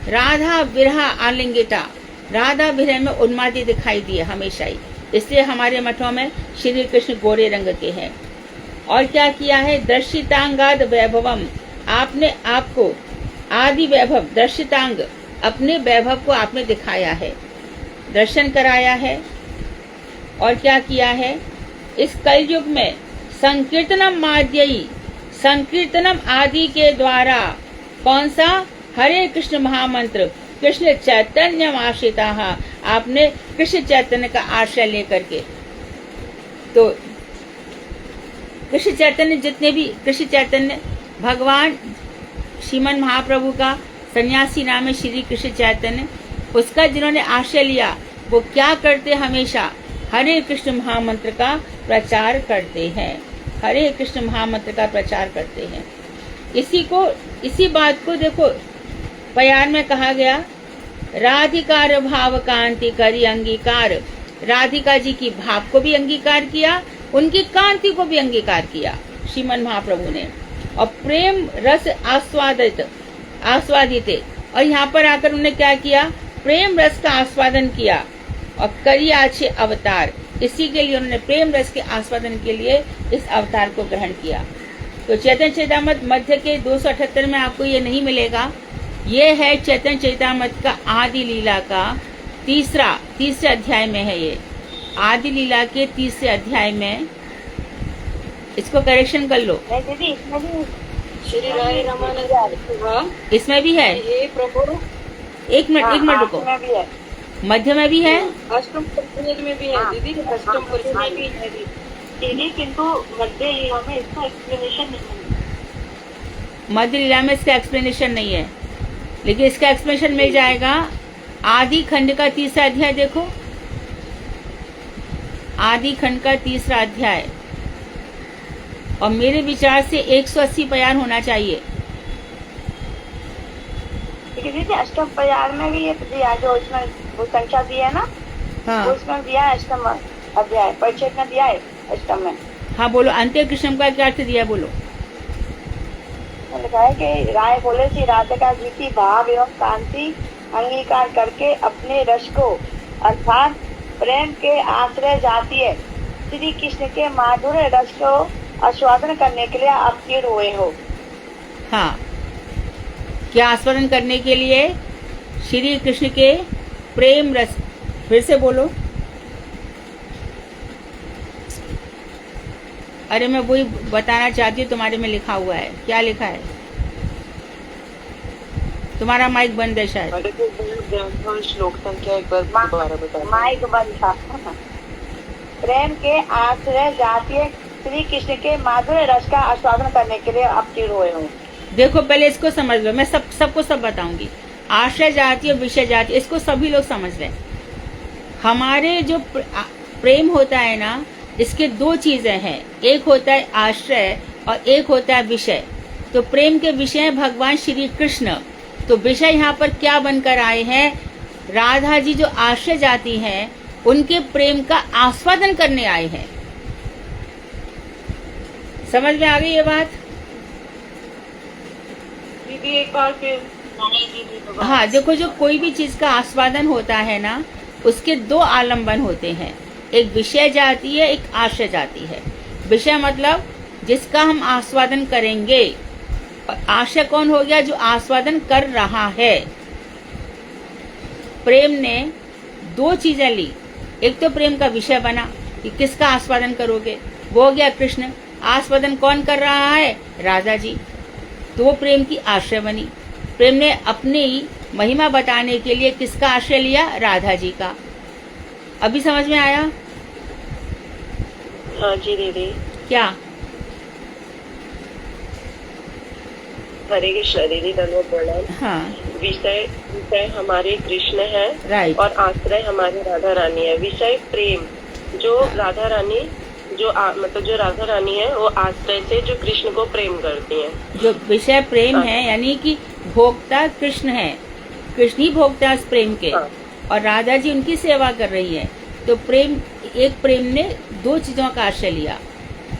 राधा विरहा आलिंगिता, राधा विरह में उन्मादी दिखाई दिए हमेशा ही, इसलिए हमारे मठों में श्री कृष्ण गोरे रंग के हैं। और क्या किया है, दर्शितांगाद वैभवम, आपने आपको आदि वैभव दर्शितांग, अपने वैभव को आपने दिखाया है, दर्शन कराया है। और क्या किया है, इस कलयुग में संकीर्तनम माध्यई, संकीर्तनम आदि के द्वारा कौन सा, हरे कृष्ण महामंत्र, कृष्ण चैतन्य आश्रिता, आपने कृष्ण चैतन्य का आश्रय लेकर के, तो कृष्ण चैतन्य जितने भी, कृष्ण चैतन्य भगवान श्रीमन महाप्रभु का सन्यासी नाम है श्री कृष्ण चैतन्य, उसका जिन्होंने आश्रय लिया वो क्या करते, हमेशा हरे कृष्ण महामंत्र का प्रचार करते हैं, हरे कृष्ण महामंत्र का प्रचार करते हैं। इसी बात को देखो प्यार में कहा गया, राधिकार भाव कांति करी अंगीकार, राधिका जी की भाव को भी अंगीकार किया, उनकी कांति को भी अंगीकार किया श्रीमन महाप्रभु ने। और प्रेम रस आस्वादित, और यहाँ पर आकर उन्होंने क्या किया, प्रेम रस का आस्वादन किया। और करी अच्छे अवतार, इसी के लिए उन्होंने प्रेम रस के आस्वादन के लिए इस अवतार को ग्रहण किया। तो चैतन्य चैतामृत मध्य के 278 में आपको ये नहीं मिलेगा। ये है चैतन्य चैतामृत का आदि लीला का तीसरे अध्याय में है। ये आदि लीला के तीसरे अध्याय में, इसको करेक्शन कर लो। दीदी इसमें भी श्री राय रामानंद, इसमें भी है, ये प्रभु एक मिनट रुको, मध्य में भी है, अष्टम परिच्छेद में भी है दीदी, अष्टम परिच्छेद में भी है दीदी, किंतु मध्य लीला में इसका एक्सप्लेनेशन नहीं है। मध्य लीला में इसका एक्सप्लेनेशन नहीं है, लेकिन इसका एक्सप्लेनेशन मिल जाएगा। आदि खंड का तीसरा अध्याय देखो, आदि खंड का तीसरा अध्याय, और मेरे विचार से 180 प्यार होना चाहिए। दीदी अष्टम प्यार में भी ये दिया, जो उसमें वो संख्या दी है ना, हाँ उसमें दिया है अष्टम अध्याय, परिच्छेद में दिया है अष्टम में। हाँ बोलो, अंत्य कृष्ण का क्या अर्थ दिया, बोलो। लिखा है कि राय बोले थी, राधिका जी की भाव एवं कांति अंगीकार करके अपने रस को अर्थात प्रेम के आश्रय जाती है श्री कृष्ण के माधुर्य रस को आस्वादन करने के लिए अवतीर्ण हुए हो। हाँ, क्या आस्वादन करने के लिए, श्री कृष्ण के प्रेम रस, फिर से बोलो। अरे मैं वही बताना चाहती हूँ, तुम्हारे में लिखा हुआ है, क्या लिखा है, तुम्हारा माइक बंद है शायद। श्लोक संख्या एक बार दोबारा बताओ। माइक बंद था। प्रेम के आश्रय जातीय श्री कृष्ण के माधुर्य रस का आस्वादन करने के लिए अवतीर्ण हुए हो। देखो पहले इसको समझ लो, मैं सबको सब बताऊंगी। आश्रय जातीय, विषय जातीय, इसको सभी लोग समझ लें। हमारे जो प्रेम होता है ना, इसके दो चीजें हैं, एक होता है आश्रय और एक होता है विषय। तो प्रेम के विषय है भगवान श्री कृष्ण, तो विषय यहाँ पर क्या बनकर आए हैं, राधा जी जो आश्रय जाती हैं उनके प्रेम का आस्वादन करने आए हैं। समझ में आ गई ये बात? दीदी एक बार फिर। हाँ देखो, जो कोई भी चीज का आस्वादन होता है ना, उसके दो आलम्बन होते हैं, एक विषय जाती है, एक आश्रय जाती है। विषय मतलब जिसका हम आस्वादन करेंगे, और आश्रय कौन हो गया, जो आस्वादन कर रहा है। प्रेम ने दो चीजें ली, एक तो प्रेम का विषय बना, कि किसका आस्वादन करोगे। वो हो गया कृष्ण। आस्वादन कौन कर रहा है? राधा जी। तो वो प्रेम की आश्रय बनी। प्रेम ने अपनी महिमा बताने के लिए किसका आश्रय लिया? राधा जी का। अभी समझ में आया? हाँ जी दीदी। क्या? हरे कृष्ण दीदी, धन्यवाद प्रणाम। हाँ, विषय विषय हमारे कृष्ण है राइट। और आश्रय हमारी राधा रानी है। विषय प्रेम, जो राधा रानी मतलब जो राधा रानी है वो आश्रय से जो कृष्ण को प्रेम करती है। जो विषय प्रेम है यानी कि भोक्ता कृष्ण है, कृष्ण ही भोक्ता है उस प्रेम के, हाँ। और राधा जी उनकी सेवा कर रही है। तो प्रेम, एक प्रेम ने दो चीजों का आश्रय लिया,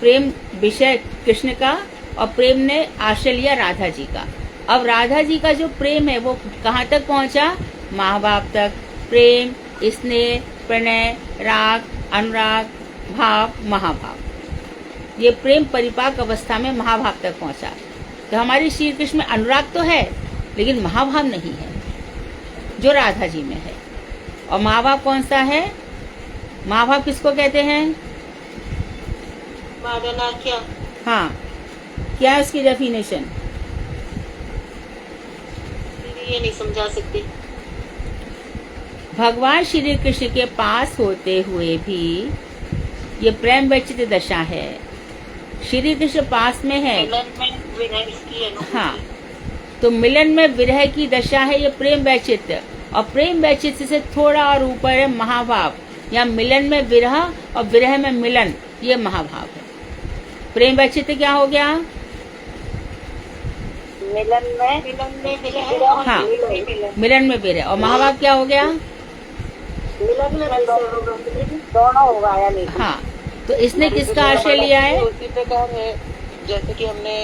प्रेम विषय कृष्ण का और प्रेम ने आश्रय लिया राधा जी का। अब राधा जी का जो प्रेम है वो कहाँ तक पहुंचा? महाभाव तक। प्रेम, स्नेह, प्रणय, राग, अनुराग, भाव, महाभाव, ये प्रेम परिपाक अवस्था में महाभाव तक पहुंचा। तो हमारे श्री कृष्ण में अनुराग तो है लेकिन महाभाव नहीं है जो राधा जी में है। और महाभाव कौन सा है? महाभाव किसको कहते हैं? क्या? हाँ, क्या है उसकी डेफिनेशन? ये नहीं समझा सकती। भगवान श्री कृष्ण के पास होते हुए भी ये प्रेम व्यचित दशा है। श्री कृष्ण पास में है, मिलन में विरह की अनुभूति। हाँ, तो मिलन में विरह की दशा है ये प्रेम व्यचित। और प्रेम व्यचित से थोड़ा और ऊपर है महाभाव, या मिलन में विरह और विरह में मिलन, ये महाभाव है। प्रेम व्यचित क्या हो गया? मिलन में विरह और हाँ, मिलन में विरह। मिलन में विरह। और महाभाव क्या हो गया? मिलन में दोनों होगा यानी। हाँ, तो इसने किसका आश्रय लिया है? उसी प्रकार है जैसे कि हमने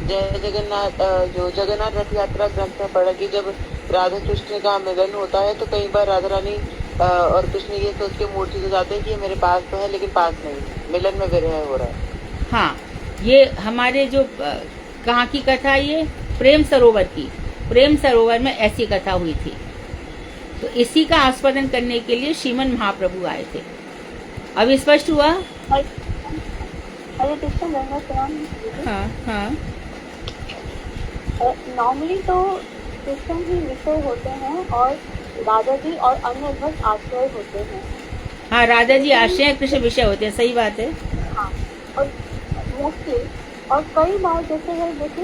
जय जगन्नाथ जो जगन्नाथ रथ यात्रा ग्रंथ में पढ़ा कि जब राधा कृष्ण का मिलन होता है तो कई बार राधा रानी और कृष्ण ये सोच के मूर्छित हो जाते हैं कि ये मेरे पास तो है लेकिन पास नहीं, मिलन में विरह हो रहा है। हाँ, ये हमारे जो कहाँ की कथा, ये प्रेम सरोवर की, प्रेम सरोवर में ऐसी कथा हुई थी। तो इसी का आस्वादन करने के लिए श्रीमन महाप्रभु आए थे। अब स्पष्ट हुआ? हरे कृष्ण धन्यवाद। हाँ हाँ, नॉर्मली तो कृष्ण ही विषय होते हैं और राधा जी और अन्य भक्त आश्रय होते हैं। हाँ, राधा जी आश्रय, कृष्ण विषय होते हैं, सही बात है। हाँ, और मोस्टली और कई बार जैसे है, जैसे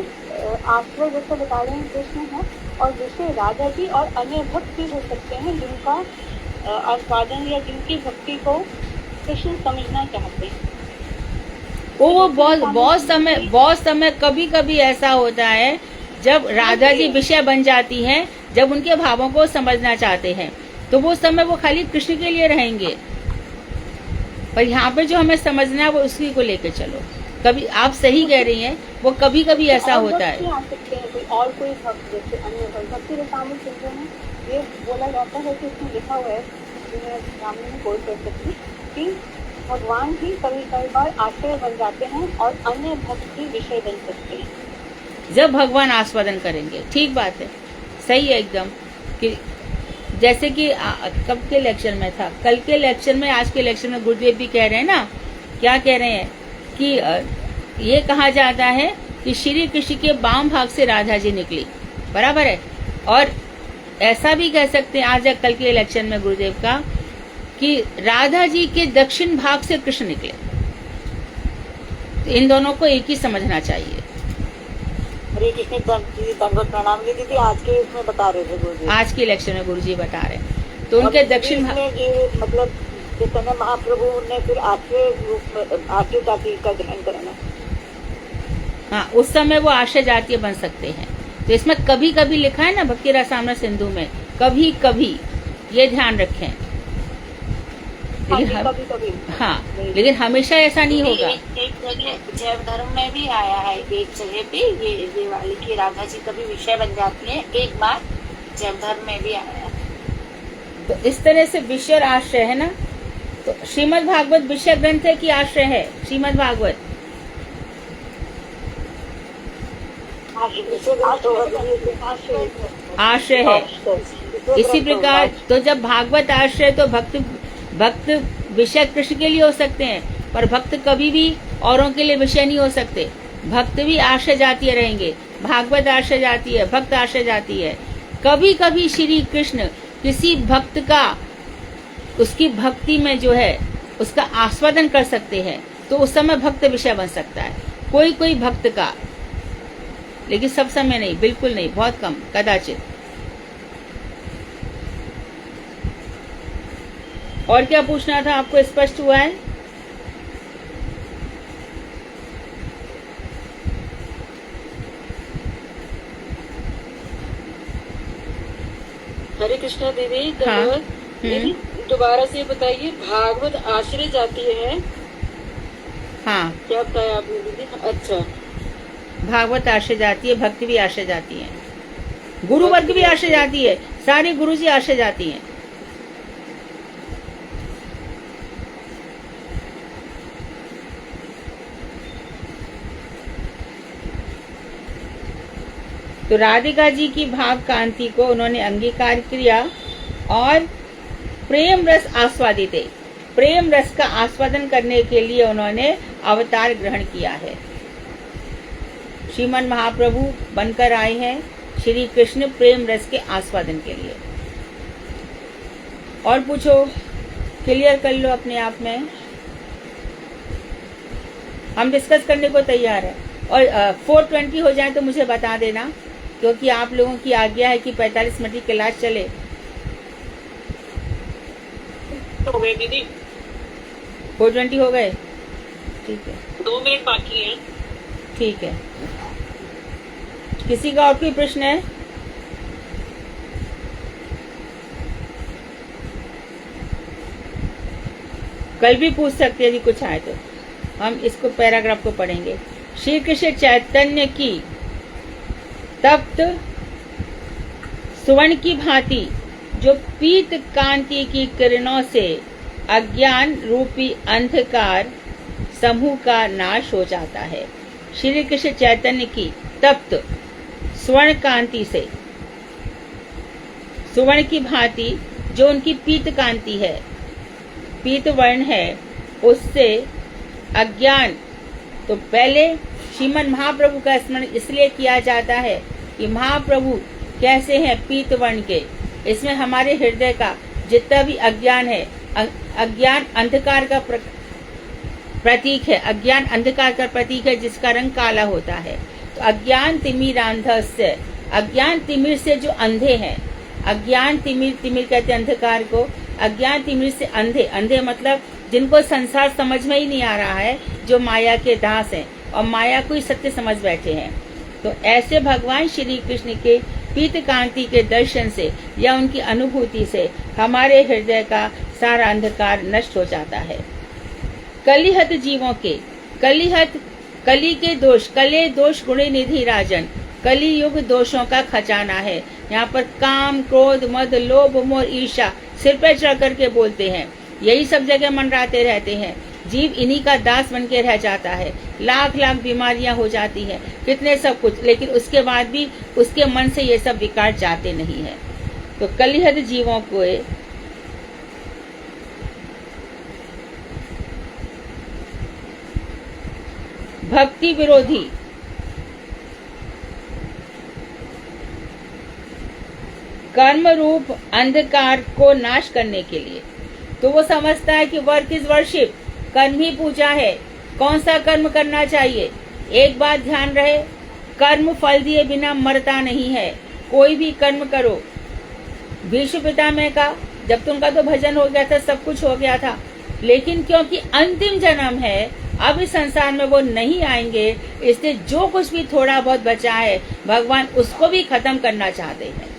आश्रय जैसे बता रहे हैं कृष्ण है और विषय राधा जी और अन्य भक्त भी हो सकते हैं जिनका आस्वादन या जिनकी भक्ति को कृष्ण समझना चाहते हैं। वो बहुत समय कभी कभी ऐसा होता है जब राधा जी विषय बन जाती हैं, जब उनके भावों को समझना चाहते हैं तो वो समय वो खाली कृष्ण के लिए रहेंगे। पर यहाँ पे जो हमें समझना है वो उसी को लेकर चलो। कभी आप सही कह रही हैं, वो कभी कभी ऐसा होता है। आ सकते हैं कोई और कोई भक्त जैसे अन्य भक्त। भक्ति रसामृत चिंतन में ये बोला जाता है कि इसमें लिखा हुआ है, मैं सामने में कोई कर सकती कि भगवान ही कभी कई बार आश्रय बन जाते हैं और अन्य भक्त भी विषय बन सकते हैं जब भगवान आस्वादन करेंगे। ठीक बात है, सही है एकदम। कि जैसे कि कब के लेक्चर में था, कल के लेक्चर में, आज के लेक्चर में गुरुदेव भी कह रहे हैं ना, क्या कह रहे हैं कि ये कहा जाता है कि श्री कृष्ण के बाम भाग से राधा जी निकली, बराबर है। और ऐसा भी कह सकते हैं आज या कल के लेक्चर में गुरुदेव का कि राधा जी के दक्षिण भाग से कृष्ण निकले। तो इन दोनों को एक ही समझना चाहिए। हरे कृष्ण प्रणाम दीदी। आज के इसमें बता रहे थे गुरुजी, आज के लेक्चर में गुरुजी बता रहे हैं। तो उनके दक्षिण भाग, मतलब जिस समय महाप्रभु ने फिर आश्रय रूप में आश्रय जाति का ग्रहण करना, हाँ, उस समय वो आश्रय जातीय बन सकते हैं। तो इसमें कभी कभी लिखा है ना भक्ति रसामृत सिंधु में, कभी कभी, ये ध्यान रखें। लेकिन कभी हाँ, लेकिन हमेशा ऐसा नहीं होगा। एक जगह जैव धर्म में भी आया है, एक जगह पे ये वाली की राधा जी कभी विषय बन जाती है, एक बार जैव धर्म में भी आया है। तो इस तरह से विषय और आश्रय है ना। तो श्रीमद् भागवत विषय ग्रंथ है कि आश्रय है? श्रीमद् भागवत आश्रय है। इसी प्रकार तो जब भागवत आश्रय तो भक्त विषय कृष्ण के लिए हो सकते हैं, पर भक्त कभी भी औरों के लिए विषय नहीं हो सकते। भक्त भी आश्रय जातीय रहेंगे, भागवत आश्रय जाती है, भक्त आश्रय जाती है। कभी कभी श्री कृष्ण किसी भक्त का, उसकी भक्ति में जो है उसका आस्वादन कर सकते हैं, तो उस समय भक्त विषय बन सकता है कोई कोई भक्त का, लेकिन सब समय नहीं, बिल्कुल नहीं, बहुत कम, कदाचित। और क्या पूछना था आपको, स्पष्ट हुआ है? हरे कृष्णा दीदी, हाँ। दीदी दोबारा से बताइए, भागवत आश्रय जाती है, हाँ, क्या बताया आपने दीदी? अच्छा, भागवत आश्रय जाती है, भक्ति भी आश्रय जाती है, गुरु वर्ग भी आश्रय जाती है, सारी गुरु जी आश्रय जाती हैं। तो राधिका जी की भाव कांति को उन्होंने अंगीकार किया और प्रेम रस आस्वादित, प्रेम रस का आस्वादन करने के लिए उन्होंने अवतार ग्रहण किया है। श्रीमन महाप्रभु बनकर आए हैं श्री कृष्ण प्रेम रस के आस्वादन के लिए। और पूछो, क्लियर कर लो अपने आप में, हम डिस्कस करने को तैयार है। और 4:20 हो जाए तो मुझे बता देना, क्योंकि आप लोगों की आज्ञा है कि 45 मिनट की क्लास चले। हो गए दीदी, 4:20 हो गए, ठीक है, 2 मिनट बाकी हैं। ठीक है। किसी का और कोई प्रश्न है? कल भी पूछ सकते हैं यदि कुछ आए तो। हम इसको पैराग्राफ को पढ़ेंगे। श्री कृष्ण चैतन्य की तप्त सुवर्ण की भांति जो पीत कांति की किरणों से अज्ञान रूपी अंधकार समूह का नाश हो जाता है। श्री कृष्ण चैतन्य की तप्त स्वर्ण कांति से, सुवर्ण की भांति जो उनकी पीत कांति है, पीत वर्ण है, उससे अज्ञान, तो पहले श्रीमन महाप्रभु का स्मरण इसलिए किया जाता है कि महाप्रभु कैसे हैं, पीत वर्ण के। इसमें हमारे हृदय का जितना भी अज्ञान है, अज्ञान अंधकार का प्रतीक है, अज्ञान अंधकार का प्रतीक है जिसका रंग काला होता है। तो अज्ञान तिमिरांधस्य, अज्ञान तिमिर से जो अंधे हैं, अज्ञान तिमिर, तिमिर कहते हैं अंधकार को, अज्ञान तिमिर से अंधे, अंधे मतलब जिनको संसार समझ में ही नहीं आ रहा है, जो माया के दास हैं और माया को ही सत्य समझ बैठे हैं। तो ऐसे भगवान श्री कृष्ण के पीत कांति के दर्शन से या उनकी अनुभूति से हमारे हृदय का सारा अंधकार नष्ट हो जाता है। कलिहत जीवों के, कलिहत कली के दोष, कले दोष गुणे निधि राजन, कली युग दोषों का खजाना है। यहाँ पर काम, क्रोध, मद, लोभ, मोह, ईर्ष्या सिर पर चढ़ करके बोलते हैं, यही सब जगह मंडराते रहते हैं। जीव इन्हीं का दास बन के रह जाता है, लाख लाख बीमारियां हो जाती हैं, कितने सब कुछ, लेकिन उसके बाद भी उसके मन से ये सब विकार जाते नहीं है। तो कलिहत जीवों को भक्ति विरोधी कर्म रूप अंधकार को नाश करने के लिए, तो वो समझता है कि वर्क इज वर्शिप, कर्म ही पूजा है, कौन सा कर्म करना चाहिए। एक बात ध्यान रहे, कर्म फल दिए बिना मरता नहीं है, कोई भी कर्म करो। भीष्म पितामह का जब तो उनका तो भजन हो गया था, सब कुछ हो गया था, लेकिन क्योंकि अंतिम जन्म है, अब इस संसार में वो नहीं आएंगे, इसलिए जो कुछ भी थोड़ा बहुत बचा है भगवान उसको भी खत्म करना चाहते हैं।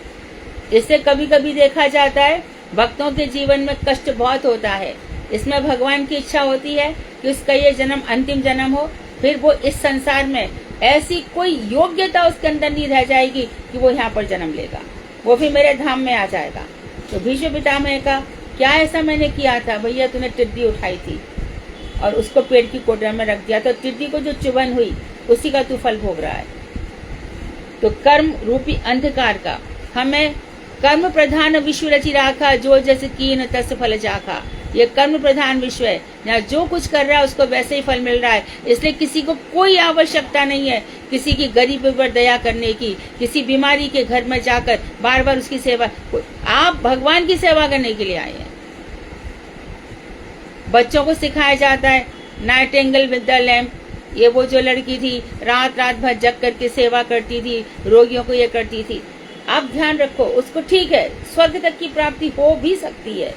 इससे कभी कभी देखा जाता है भक्तों के जीवन में कष्ट बहुत होता है, इसमें भगवान की इच्छा होती है कि उसका ये जन्म अंतिम जन्म हो, फिर वो इस संसार में ऐसी कोई योग्यता उसके अंदर नहीं रह जाएगी कि वो यहाँ पर जन्म लेगा, वो भी मेरे धाम में आ जाएगा। तो भीष्म पितामह का क्या ऐसा मैंने किया था, भैया तूने टिड्डी उठाई थी और उसको पेड़ की कोठरी में रख दिया, तो टिड्डी को जो चुभन हुई उसी का तू फल भोग रहा है। तो कर्म रूपी अंधकार का, हमें कर्म प्रधान विश्व रचि राखा, जो जस कीन तस फल जाखा। ये कर्म प्रधान विश्व है, यहाँ जो कुछ कर रहा है उसको वैसे ही फल मिल रहा है। इसलिए किसी को कोई आवश्यकता नहीं है किसी की गरीबी पर दया करने की, किसी बीमारी के घर में जाकर बार बार उसकी सेवा। आप भगवान की सेवा करने के लिए आए हैं। बच्चों को सिखाया जाता है नाइटिंगेल विद द लैम्प, ये वो जो लड़की थी रात रात भर जग करके सेवा करती थी, रोगियों को ये करती थी। आप ध्यान रखो उसको, ठीक है स्वर्ग तक की प्राप्ति हो भी सकती है।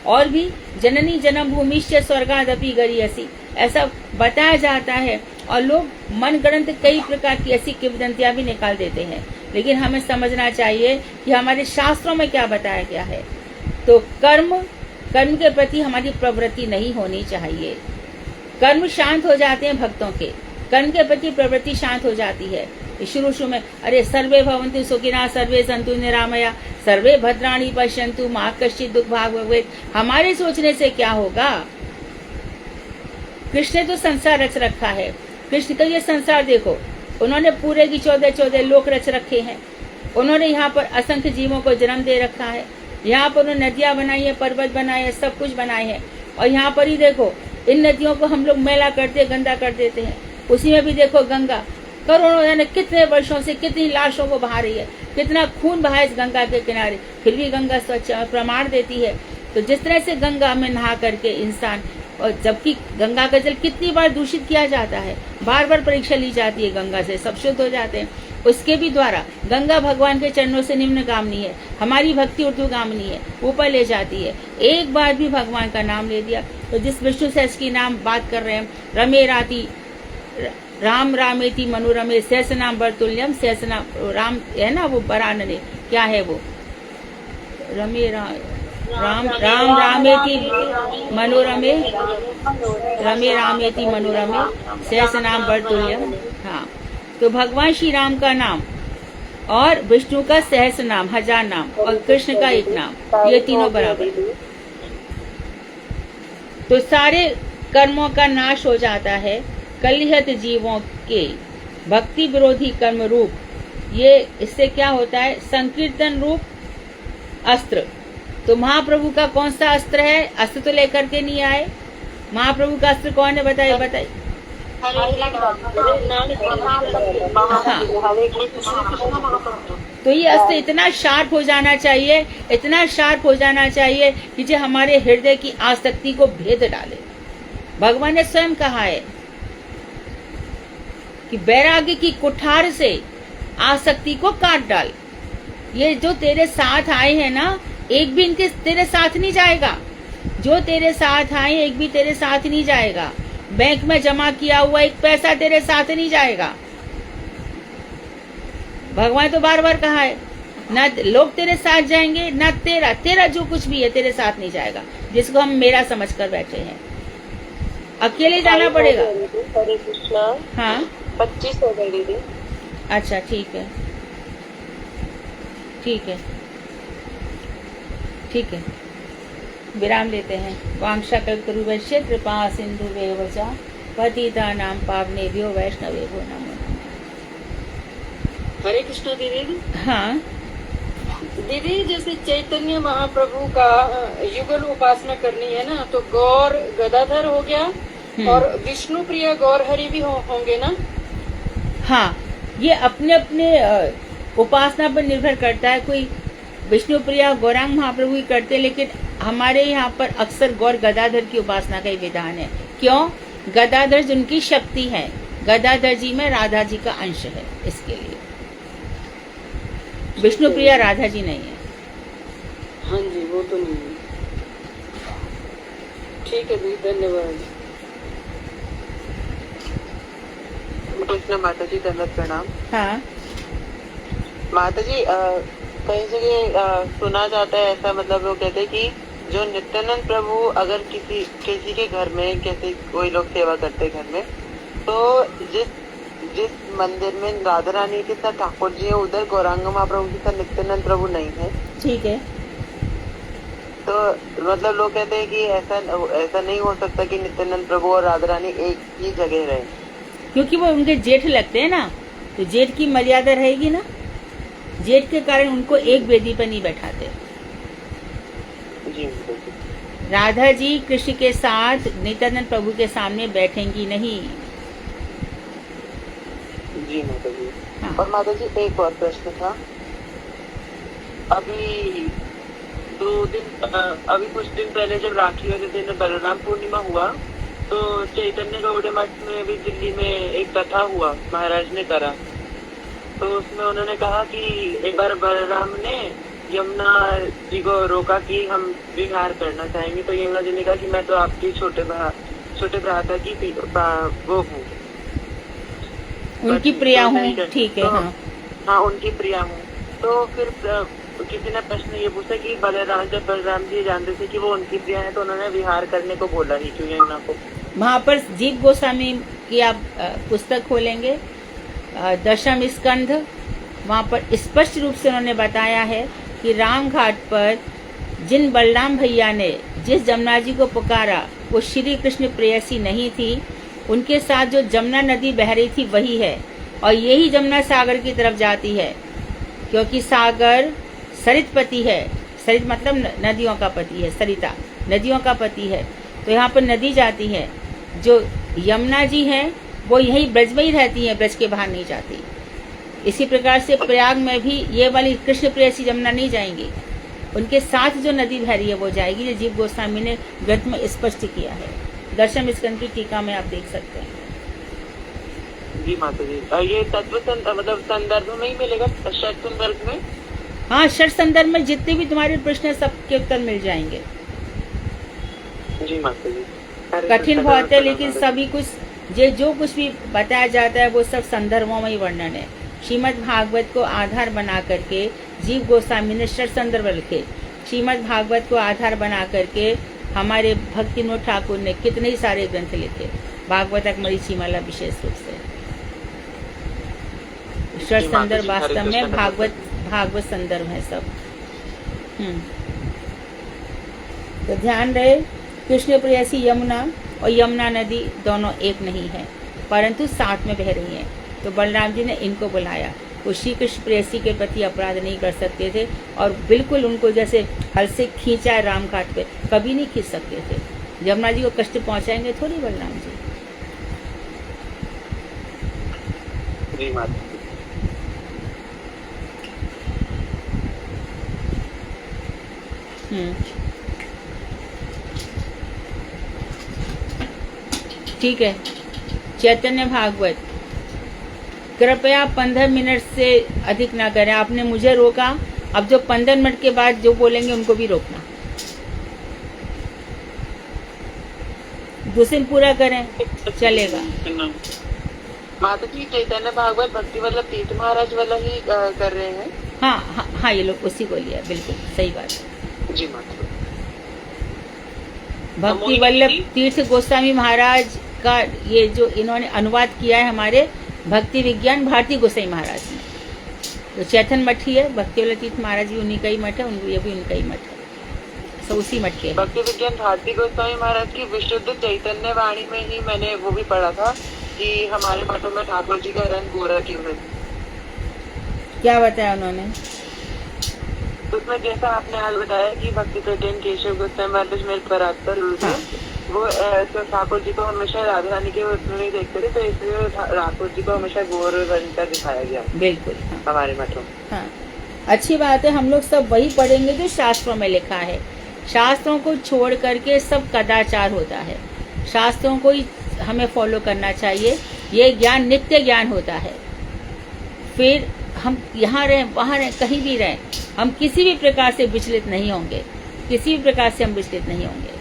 और भी जननी जन्म भूमिश्च स्वर्गादपि गरीयसी, ऐसा बताया जाता है। और लोग मनगढ़ंत कई प्रकार की ऐसी किंवदंतियां भी निकाल देते हैं, लेकिन हमें समझना चाहिए कि हमारे शास्त्रों में क्या बताया गया है। तो कर्म के प्रति हमारी प्रवृत्ति नहीं होनी चाहिए। कर्म शांत हो जाते हैं भक्तों के, कर्म के प्रति प्रवृत्ति शांत हो जाती है। शुरू में अरे सर्वे भवन्तु सुखिनः सर्वे सन्तु निरामया सर्वे भद्राणि पश्यन्तु मा कश्चित् दुःख भाग् भवेत्। हमारे सोचने से क्या होगा? कृष्ण ने तो संसार रच रखा है। कृष्ण का ये संसार देखो, उन्होंने पूरे की 14 लोक रच रखे हैं। उन्होंने यहाँ पर असंख्य जीवों को जन्म दे रखा है। यहाँ पर उन्होंने नदियां बनाई है, पर्वत बनाए हैं, सब कुछ बनाए हैं। और यहाँ पर ही देखो इन नदियों को हम लोग मैला करते गंदा कर देते हैं। उसी में भी देखो गंगा करोड़ों यानी कितने वर्षों से कितनी लाशों को बहा रही है, कितना खून बहा इस गंगा के किनारे, फिर भी गंगा स्वच्छ प्रमाण देती है। तो जिस तरह से गंगा में नहा करके इंसान, और जबकि गंगा का जल कितनी बार दूषित किया जाता है, बार बार परीक्षा ली जाती है, गंगा से सब शुद्ध हो जाते हैं। उसके भी द्वारा गंगा भगवान के चरणों से निम्न गामनी है, हमारी भक्ति ऊर्ध्वगामिनी है, ऊपर ले जाती है। एक बार भी भगवान का नाम ले दिया तो जिस विष्णु सहस्र की नाम बात कर रहे हैं, रमे राती राम रामेति मनोरमे सहस्र नाम बरतुल्यम, सहस्र नाम राम है ना वो बरानने, क्या है वो रमे राम रामेति मनोरमे रमे रामेति मनोरमे सहस्र नाम बरतुल्यम। हाँ, तो भगवान श्री राम का नाम और विष्णु का सहस्र नाम 1000 नाम और कृष्ण का एक नाम, ये तीनों बराबर। तो सारे कर्मों का नाश हो जाता है। कलिहत जीवों के भक्ति विरोधी कर्म रूप, ये इससे क्या होता है? संकीर्तन रूप अस्त्र। तो महाप्रभु का कौन सा अस्त्र है? अस्त्र तो लेकर के नहीं आए। महाप्रभु का अस्त्र कौन है? बताइए। तो ये अस्त्र इतना शार्प हो जाना चाहिए, इतना शार्प हो जाना चाहिए कि जो हमारे हृदय की आसक्ति को भेद डाले। भगवान ने स्वयं कहा है कि वैराग्य की कुठार से आसक्ति को काट डाल। ये जो तेरे साथ आए हैं ना, एक भी इनके तेरे साथ नहीं जाएगा। जो तेरे साथ आए एक भी तेरे साथ नहीं जाएगा। बैंक में जमा किया हुआ एक पैसा तेरे साथ नहीं जाएगा। भगवान तो बार बार कहा है, ना लोग तेरे साथ जाएंगे, ना तेरा जो कुछ भी है तेरे साथ नहीं जाएगा, जिसको हम मेरा समझ कर बैठे हैं। अकेले जाना पड़ेगा। हरे कृष्णा। हाँ 25 हो गई दीदी। अच्छा ठीक है, ठीक है, ठीक है, विराम लेते हैं। वांछा कल्पतरुभ्यश्च कृपा सिन्धुभ्यो च पतितानां पावनेभ्यो वैष्णवेभ्यो नमो नमः। हरे कृष्ण दीदी। हाँ दीदी, जैसे चैतन्य महाप्रभु का युगल उपासना करनी है ना, तो गौर गदाधर हो गया और विष्णु प्रिय गौर हरि भी होंगे ना? हाँ, ये अपने अपने उपासना पर निर्भर करता है। कोई विष्णु प्रिया गौरांग महाप्रभु ही करते, लेकिन हमारे यहाँ पर अक्सर गौर गदाधर की उपासना का ही विधान है। क्यों? गदाधर जिनकी शक्ति है, गदाधर जी में राधा जी का अंश है, इसके लिए। विष्णु प्रिया राधा जी नहीं है। हाँ जी, वो तो नहीं है। ठीक है दीदी, धन्यवाद। कृष्ण माता जी, दंडवत प्रणाम। हाँ माता जी, कई जगह सुना जाता है ऐसा, मतलब लोग कहते हैं कि जो नित्यानंद प्रभु अगर किसी के घर में, कैसे कोई लोग सेवा करते घर में, तो जिस मंदिर में राधा रानी के साथ ठाकुर जी है, उधर गौरांग महाप्रभु के साथ नित्यानंद प्रभु नहीं है। ठीक है। तो मतलब लोग कहते हैं कि ऐसा नहीं हो सकता कि नित्यानंद प्रभु और राधा रानी एक ही जगह रहे, क्योंकि वो उनके जेठ लगते हैं ना, तो जेठ की मर्यादा रहेगी ना। जेठ के कारण उनको एक वेदी पर नहीं बैठाते। जी। राधा जी कृष्ण के साथ नित्यानंद प्रभु के सामने बैठेंगी नहीं। जी माता जी। हाँ। और माता जी एक और प्रश्न था, अभी कुछ दिन पहले जब राखी वाले दिन बलराम पूर्णिमा हुआ तो चैतन्य गौड़े मठ में भी दिल्ली में एक कथा हुआ, महाराज ने करा। तो उसमें उन्होंने कहा कि एक बार बलराम ने यमुना जी को रोका कि हम विहार करना चाहेंगे, तो यमुना जी ने कहा कि मैं तो आपकी छोटे भ्राता की वो हूँ, उनकी प्रिया हूँ। ठीक है। तो, हाँ हाँ उनकी प्रिया हूँ। तो फिर किसी ने प्रश्न ये पूछा कि जब बलराम जी जानते थे कि वो उनकी प्रिया है तो उन्होंने विहार करने को बोला ही क्यों यमुना को? वहाँ पर जीव गोस्वामी की आप पुस्तक खोलेंगे, दशम स्कंध, वहाँ पर स्पष्ट रूप से उन्होंने बताया है कि राम घाट पर जिन बलराम भैया ने जिस जमुना जी को पुकारा वो श्री कृष्ण प्रेयसी नहीं थी, उनके साथ जो जमुना नदी बह रही थी वही है, और यही जमुना सागर की तरफ जाती है, क्योंकि सागर सरित पति है। सरित मतलब नदियों का पति है, सरिता नदियों का पति है। तो यहाँ पर नदी जाती है। जो यमुना जी हैं वो यही ब्रज में ही रहती हैं, ब्रज के बाहर नहीं जाती। इसी प्रकार से प्रयाग में भी ये वाली कृष्ण प्रेयसी जमुना नहीं जाएंगी, उनके साथ जो नदी बह रही है वो जाएगी, जो जीव गोस्वामी ने ग्रंथ में स्पष्ट किया है। दशम स्कंद की टीका में आप देख सकते हैं। जी माता जी। ये तत्व मतलब संदर्भ में ही मिलेगा, षट संदर्भ में? हाँ, षट संदर्भ में जितने भी तुम्हारे प्रश्न है सबके उत्तर मिल जाएंगे। जी माता जी। कठिन बहुत है, लेकिन सभी कुछ जो कुछ भी बताया जाता है वो सब संदर्भों में ही वर्णन है। श्रीमद् भागवत को आधार बना करके जीव गोस्वामी ने षट संदर्भ लिखे। श्रीमद् भागवत को आधार बना करके हमारे भक्ति विनोद ठाकुर ने कितने ही सारे ग्रंथ लिखे, भागवतक मरीचिमाला विशेष रूप से। षट संदर्भ वास्तव में भागवत संदर्भ है सब। तो ध्यान रहे, कृष्ण प्रेयसी यमुना और यमुना नदी दोनों एक नहीं है, परंतु साथ में बह रही हैं। तो बलराम जी ने इनको बुलाया। वो श्री कृष्ण प्रेयसी के प्रति अपराध नहीं कर सकते थे, और बिल्कुल उनको जैसे हल से खींचा है राम घाट पे, कभी नहीं खींच सकते थे। यमुना जी को कष्ट पहुंचाएंगे थोड़ी बलराम जी। जी माता। ठीक है। चैतन्य भागवत कृपया 15 मिनट से अधिक ना करें। आपने मुझे रोका, अब जो 15 मिनट के बाद जो बोलेंगे उनको भी रोकना। दूसरे पूरा करें चलेगा। माता जी चैतन्य भागवत भक्ति वल्लभ तीर्थ महाराज वाला ही कर रहे हैं? हाँ, ये लोग उसी को लिया, बिल्कुल सही बात है। जी माता। भक्ति वल्लभ तीर्थ गोस्वामी महाराज का ये जो इन्होंने अनुवाद किया है हमारे भक्ति विज्ञान भारती गोसाई महाराज ने। तो चैतन्य मठ ही है, भक्ति वल्लभ तीर्थ महाराज भी उन्हीं का ही मठ है, ये भी उनका ही मठ है, सब उसी मठ के। भक्ति विज्ञान भारती गोस्वामी महाराज की विशुद्ध चैतन्य वाणी में ही मैंने वो भी पढ़ा था कि हमारे मठों में ठाकुर जी का रंग गोरा क्यों है। क्या बताया उन्होंने? उसमें जैसा आपने आज बताया कि भक्ति प्रटेन केशव गोस्वामी महाराज मेरे परात्पर थे, वो ठाकुर जी को हमेशा राधा रानी के उसमें नहीं देखते थे, तो इसलिए ठाकुर जी को हमेशा गोर रंग का दिखाया गया। बिल्कुल। हमारे मठों। हाँ, अच्छी बात है। हम लोग सब वही पढ़ेंगे जो शास्त्रों में लिखा है। शास्त्रों को छोड़ करके सब कदाचार होता है। शास्त्रों को ही हमें फॉलो करना चाहिए। ये ज्ञान नित्य ज्ञान होता है। फिर हम यहाँ रहें, वहाँ रहें, कहीं भी रहें, हम किसी भी प्रकार से विचलित नहीं होंगे। किसी भी प्रकार से हम विचलित नहीं होंगे।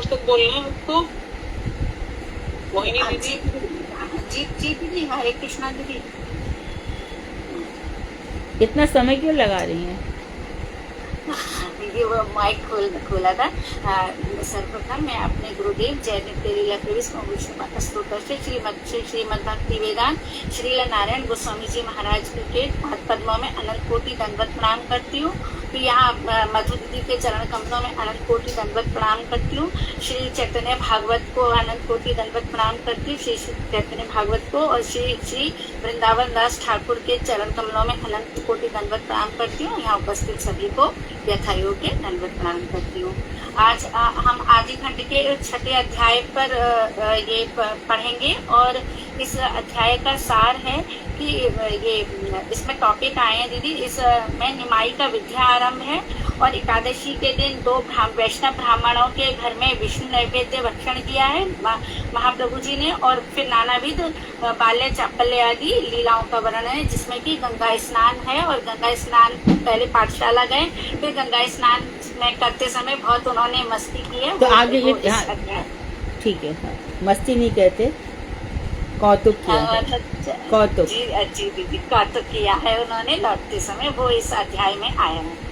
तक बोलना है उसको। मोहिनी दीदी। जी दीदी, हरे कृष्णा दीदी। इतना समय क्यों लगा रही हैं? दीदी वो माइक खोला था। सर्वप्रथम मैं अपने गुरुदेव जयदेव तेरीला स्तोत्र से श्रीमद् भक्ति वेदांत श्रील नारायण गोस्वामी जी महाराज के पद्मों में अनंत कोटि दंडवत प्रणाम करती हूँ। फिर यहाँ मधु दीदी के चरण कमलों में अनंत कोटि दंडवत प्रणाम करती हूँ। श्री चैतन्य भागवत को अनंत कोटि दंडवत प्रणाम करती हूँ, श्री चैतन्य भागवत को, और श्री वृंदावन दास ठाकुर के चरण कमलों में अनंत कोटि दंडवत प्रणाम करती हूँ। यहाँ उपस्थित सभी को यथायोग्य दंडवत प्रणाम करती हूँ। आज हम आदि खंड के 6ठे अध्याय पर ये पढ़ेंगे, और इस अध्याय का सार है कि ये इसमें टॉपिक आए हैं दीदी, इसमें निमाई का विद्या आरंभ है, और एकादशी के दिन 2 वैष्णव ब्राह्मणों के घर में विष्णु नैवेद्य भक्षण किया है महाप्रभु जी ने, और फिर नानाविध बाल्य चापल्य आदि लीलाओं का वर्णन है, जिसमें कि गंगा स्नान है। और गंगा स्नान पहले पाठशाला गए, फिर गंगा स्नान में करते समय बहुत उन्होंने मस्ती की है। तो आगे ठीक है, हाँ, मस्ती नहीं कहते, कौतुक किया है, कौतुक जी दीदी कौतुक किया है उन्होंने लौटते समय, वो इस अध्याय में आया है।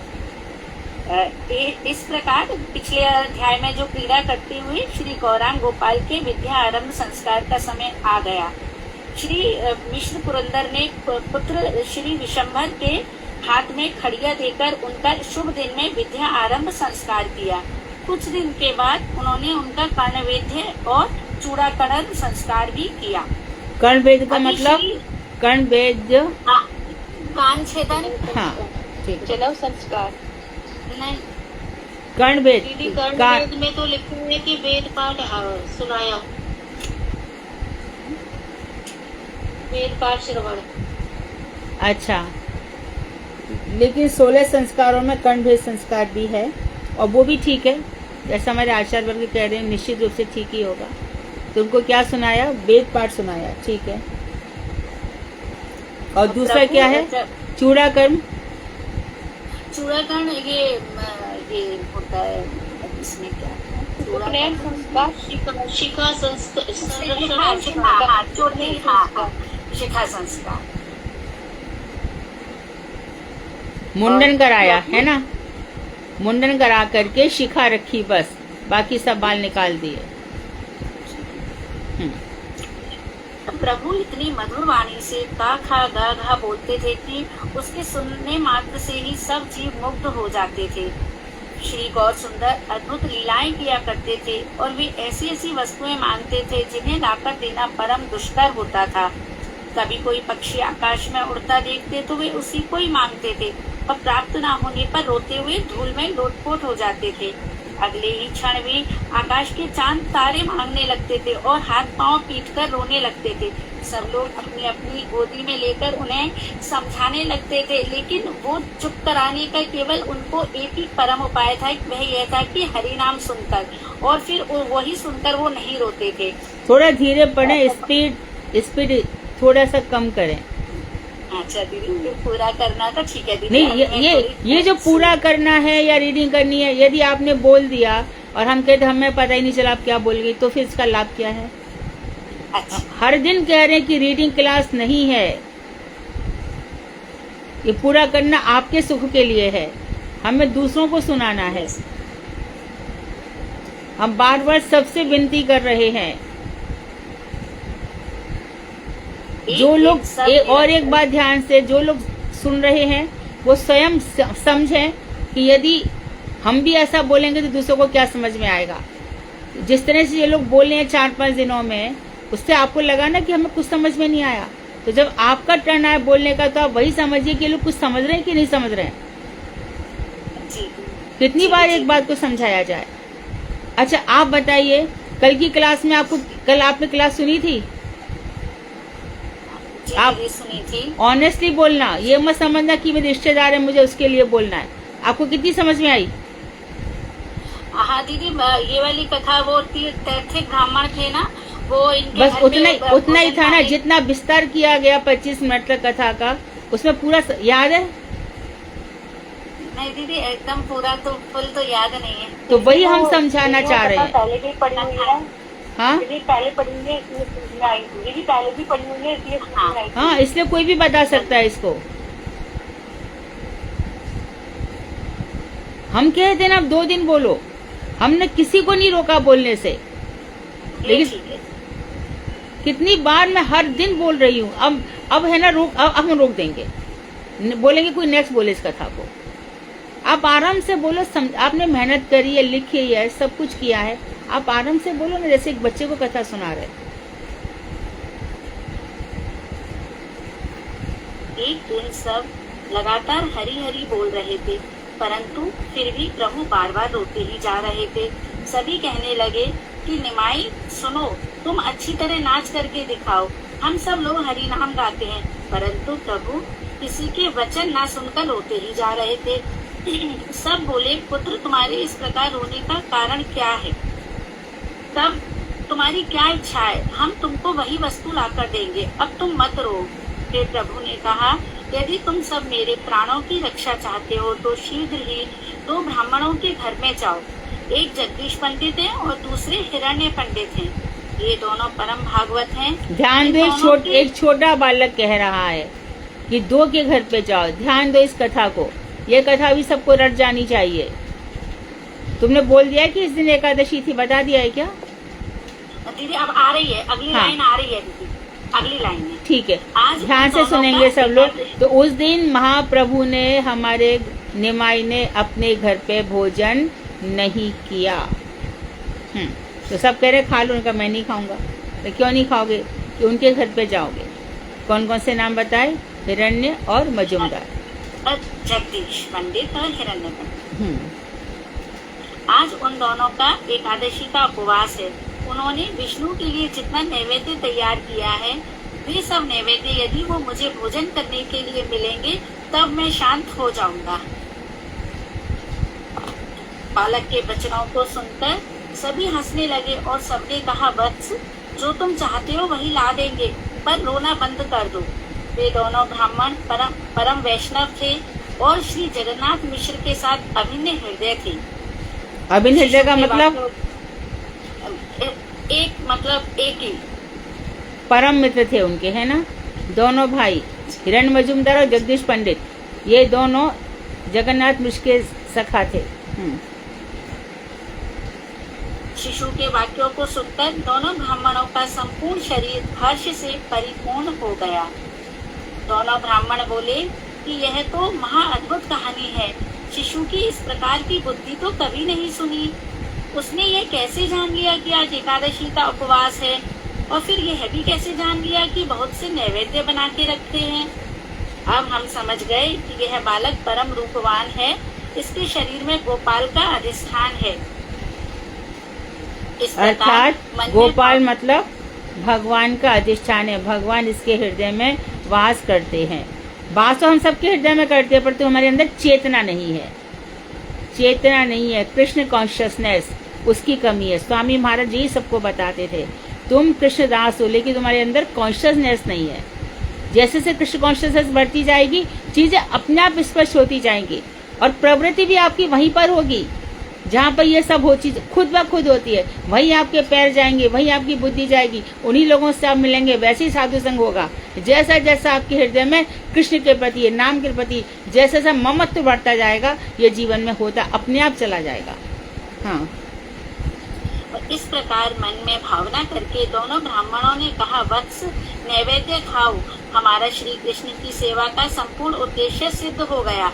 इस प्रकार पिछले अध्याय में जो क्रीड़ा करते हुए श्री गौरांग गोपाल के विद्या आरंभ संस्कार का समय आ गया। श्री मिश्र पुरंदर ने पुत्र श्री विशंभर के हाथ में खड़िया देकर उनका शुभ दिन में विद्या आरंभ संस्कार किया। कुछ दिन के बाद उन्होंने उनका कर्णवेद्य और चूड़ाकरण संस्कार भी किया। कर्णवेद का मतलब कर्णवेद, कान छेदन, हाँ ठीक है, जनेऊ संस्कार नहीं, कर्णवेद दीदी कर्णवेद में तो लिखा है कि वेद पाठ सुनाया, वेद पाठ श्रवण। अच्छा, लेकिन 16 संस्कारों में कर्णवेद संस्कार भी है, और वो भी ठीक है, जैसा हमारे आचार्य वर्ग कह रहे हैं, निश्चित रूप से ठीक ही होगा। तो उनको क्या सुनाया? वेद पाठ सुनाया, ठीक है। और दूसरा क्या है? चूड़ाकर्म। चूड़ाकरण ये होता है, इसमें क्या संस्कार, शिखा संस्कार, शिखा संस्कार, मुंडन कराया है ना, मुंडन करा करके शिखा रखी, बस बाकी सब बाल निकाल दिए। प्रभु इतनी मधुर वाणी से का खा गा घा बोलते थे कि उसके सुनने मात्र से ही सब जीव मुग्ध हो जाते थे। श्री गौर सुंदर अद्भुत लीलाएं किया करते थे, और वे ऐसी ऐसी वस्तुएं मांगते थे जिन्हें लाकर देना परम दुष्कर होता था। कभी कोई पक्षी आकाश में उड़ता देखते तो वे उसी को ही मांगते थे, और प्राप्त न होने पर रोते हुए धूल में लोटपोट हो जाते थे। अगले ही क्षण वे आकाश के चांद तारे मांगने लगते थे और हाथ पांव पीटकर रोने लगते थे। सब लोग अपनी अपनी गोदी में लेकर उन्हें समझाने लगते थे, लेकिन वो चुप कराने का केवल उनको एक ही परम उपाय था, वह यह था कि हरि नाम सुनकर, और फिर वही सुनकर वो नहीं रोते थे। थोड़ा धीरे पढ़े, स्पीड थोड़ा सा कम करें। अच्छा दीदी, पूरा करना था, ठीक है दीदी। नहीं, ये जो पूरा करना है या रीडिंग करनी है, यदि आपने बोल दिया और हम कहते हमें पता ही नहीं चला आप क्या बोल गई, तो फिर इसका लाभ क्या है? अच्छा। हर दिन कह रहे हैं कि रीडिंग क्लास नहीं है, ये पूरा करना आपके सुख के लिए है, हमें दूसरों को सुनाना है। हम बार बार सबसे विनती कर रहे हैं, जो लोग और एक बात ध्यान से, जो लोग सुन रहे हैं वो स्वयं समझें कि यदि हम भी ऐसा बोलेंगे तो दूसरों को क्या समझ में आएगा। जिस तरह से ये लोग बोल रहे हैं 4-5 दिनों में, उससे आपको लगा ना कि हमें कुछ समझ में नहीं आया, तो जब आपका टर्न आए बोलने का तो आप वही समझिए कि ये लोग कुछ समझ रहे हैं कि नहीं समझ रहे हैं। कितनी बार एक बात को समझाया जाए। अच्छा आप बताइए, कल की क्लास में कल आपने क्लास सुनी थी? आप सुनी थी। ऑनेस्टली बोलना, ये मत समझना कि मेरे रिश्तेदार है मुझे उसके लिए बोलना है। आपको कितनी समझ में आई? हाँ दीदी, ये वाली कथा वो तैर्थिक ब्राह्मण थे ना, वो इनके बस उतना ही था ना, खाने... जितना विस्तार किया गया 25 मिनट तक कथा का, उसमें पूरा याद है? नहीं दीदी, एकदम पूरा तो फुल तो याद नहीं है। तो वही हम समझाना चाह रहे हैं। पहले भी पढ़ी हुई है, हाँ पहले पढ़ी हुई है इसलिए समझ में आई, दीदी पहले भी पढ़ी हुई है इसलिए समझ में आई। हाँ, इसलिए कोई भी बता सकता है इसको। हम कहते हैं ना, 2 दिन बोलो, हमने किसी को नहीं रोका बोलने से, लेकिन कितनी बार मैं हर दिन बोल रही हूँ। अब है ना रोक, अब हम रोक देंगे, बोलेंगे कोई नेक्स्ट बोले इस कथा को। आप आराम से बोलो, आपने मेहनत करी है, लिखी है, सब कुछ किया है, आप आराम से बोलो ना, जैसे एक बच्चे को कथा सुना रहे। एक दिन सब लगातार हरी हरी बोल रहे थे, परंतु फिर भी प्रभु बार बार रोते ही जा रहे थे। सभी कहने लगे कि निमाई सुनो, तुम अच्छी तरह नाच करके दिखाओ, हम सब लोग हरि नाम गाते हैं। परंतु प्रभु किसी के वचन ना सुनकर रोते ही जा रहे थे। सब बोले, पुत्र तुम्हारे इस प्रकार रोने का कारण क्या है? तब तुम्हारी क्या इच्छा है? हम तुमको वही वस्तु लाकर देंगे, अब तुम मत रो। फिर प्रभु ने कहा, यदि तुम सब मेरे प्राणों की रक्षा चाहते हो तो शीघ्र ही 2 ब्राह्मणों के घर में जाओ। एक जगदीश पंडित है और दूसरे हिरण्य पंडित हैं। ये दोनों परम भागवत हैं। ध्यान दो, एक छोटा बालक कह रहा है कि 2 के घर पे जाओ। ध्यान दो इस कथा को, ये कथा भी सबको रट जानी चाहिए। तुमने बोल दिया कि इस दिन एकादशी थी, बता दिया है क्या? दीदी अब आ रही है, अगली हाँ। लाइन आ रही है दीदी, अगली लाइन में। ठीक है, आज ध्यान से दोनों सुनेंगे का सब लोग। एकादशी- तो उस दिन महाप्रभु ने, हमारे निमाई ने अपने घर पे भोजन नहीं किया। तो सब कह रहे खा लो, उनका मैं नहीं खाऊंगा। तो क्यों नहीं खाओगे? कि उनके घर पे जाओगे। कौन कौन से नाम बताए? हिरण्य और मजुमदार। जगदीश पंडित और हिरण्य पंडित। आज उन दोनों का एकादशी का उपवास है। उन्होंने विष्णु के लिए जितना नैवेद्य तैयार किया है, वे सब नैवेद्य यदि वो मुझे भोजन करने के लिए मिलेंगे तब मैं शांत हो जाऊंगा। बालक के वचनों को सुनकर सभी हंसने लगे और सबने कहा, वत्स, जो तुम चाहते हो वही ला देंगे, पर रोना बंद कर दो। वे दोनों ब्राह्मण परम वैष्णव थे और श्री जगन्नाथ मिश्र के साथ अभिन्न हृदय थे। अभिन्न हृदय का मतलब? एक ही परम मित्र थे उनके, है ना? दोनों भाई हिरण्य मजुमदार और जगदीश पंडित, ये दोनों जगन्नाथ मिश्र के सखा थे। शिशु के वाक्यों को सुनकर दोनों ब्राह्मणों का संपूर्ण शरीर हर्ष से परिपूर्ण हो गया। दोनों ब्राह्मण बोले कि यह तो महाअद्भुत कहानी है। शिशु की इस प्रकार की बुद्धि तो कभी नहीं सुनी। उसने ये कैसे जान लिया कि आज एकादशी का उपवास है, और फिर यह भी कैसे जान लिया कि बहुत से नैवेद्य बना के रखते हैं। अब हम समझ गए कि यह बालक परम रूपवान है। इसके शरीर में गोपाल का अधिष्ठान है। इस प्रकार अर्थात मन में गोपाल मतलब भगवान का अधिष्ठान है। भगवान इसके हृदय में वास करते हैं। वास तो हम सबके हृदय में करते हैं, पर तो हमारे अंदर चेतना नहीं है। चेतना नहीं है, कृष्ण कॉन्शियसनेस, उसकी कमी है। स्वामी महाराज यही सबको बताते थे, तुम कृष्णदास हो लेकिन तुम्हारे अंदर कॉन्शियसनेस नहीं है। जैसे से कृष्ण कॉन्शियसनेस बढ़ती जाएगी, चीजें अपने आप स्पष्ट होती जाएंगी और प्रवृत्ति भी आपकी वहीं पर होगी जहाँ पर ये सब हो चीज खुद ब खुद होती है। वहीं आपके पैर जाएंगे, वहीं आपकी बुद्धि जाएगी, उन्हीं लोगों से आप मिलेंगे, वैसे ही साधु संग होगा। जैसा जैसा आपके हृदय में कृष्ण के प्रति, नाम के प्रति जैसा जैसा ममत्व बढ़ता जाएगा, ये जीवन में होता अपने आप चला जाएगा। हाँ, और इस प्रकार मन में भावना करके दोनों ब्राह्मणों ने कहा, वत्स, नैवेद्य खाओ, हमारा श्री कृष्ण की सेवा का संपूर्ण उद्देश्य सिद्ध हो गया।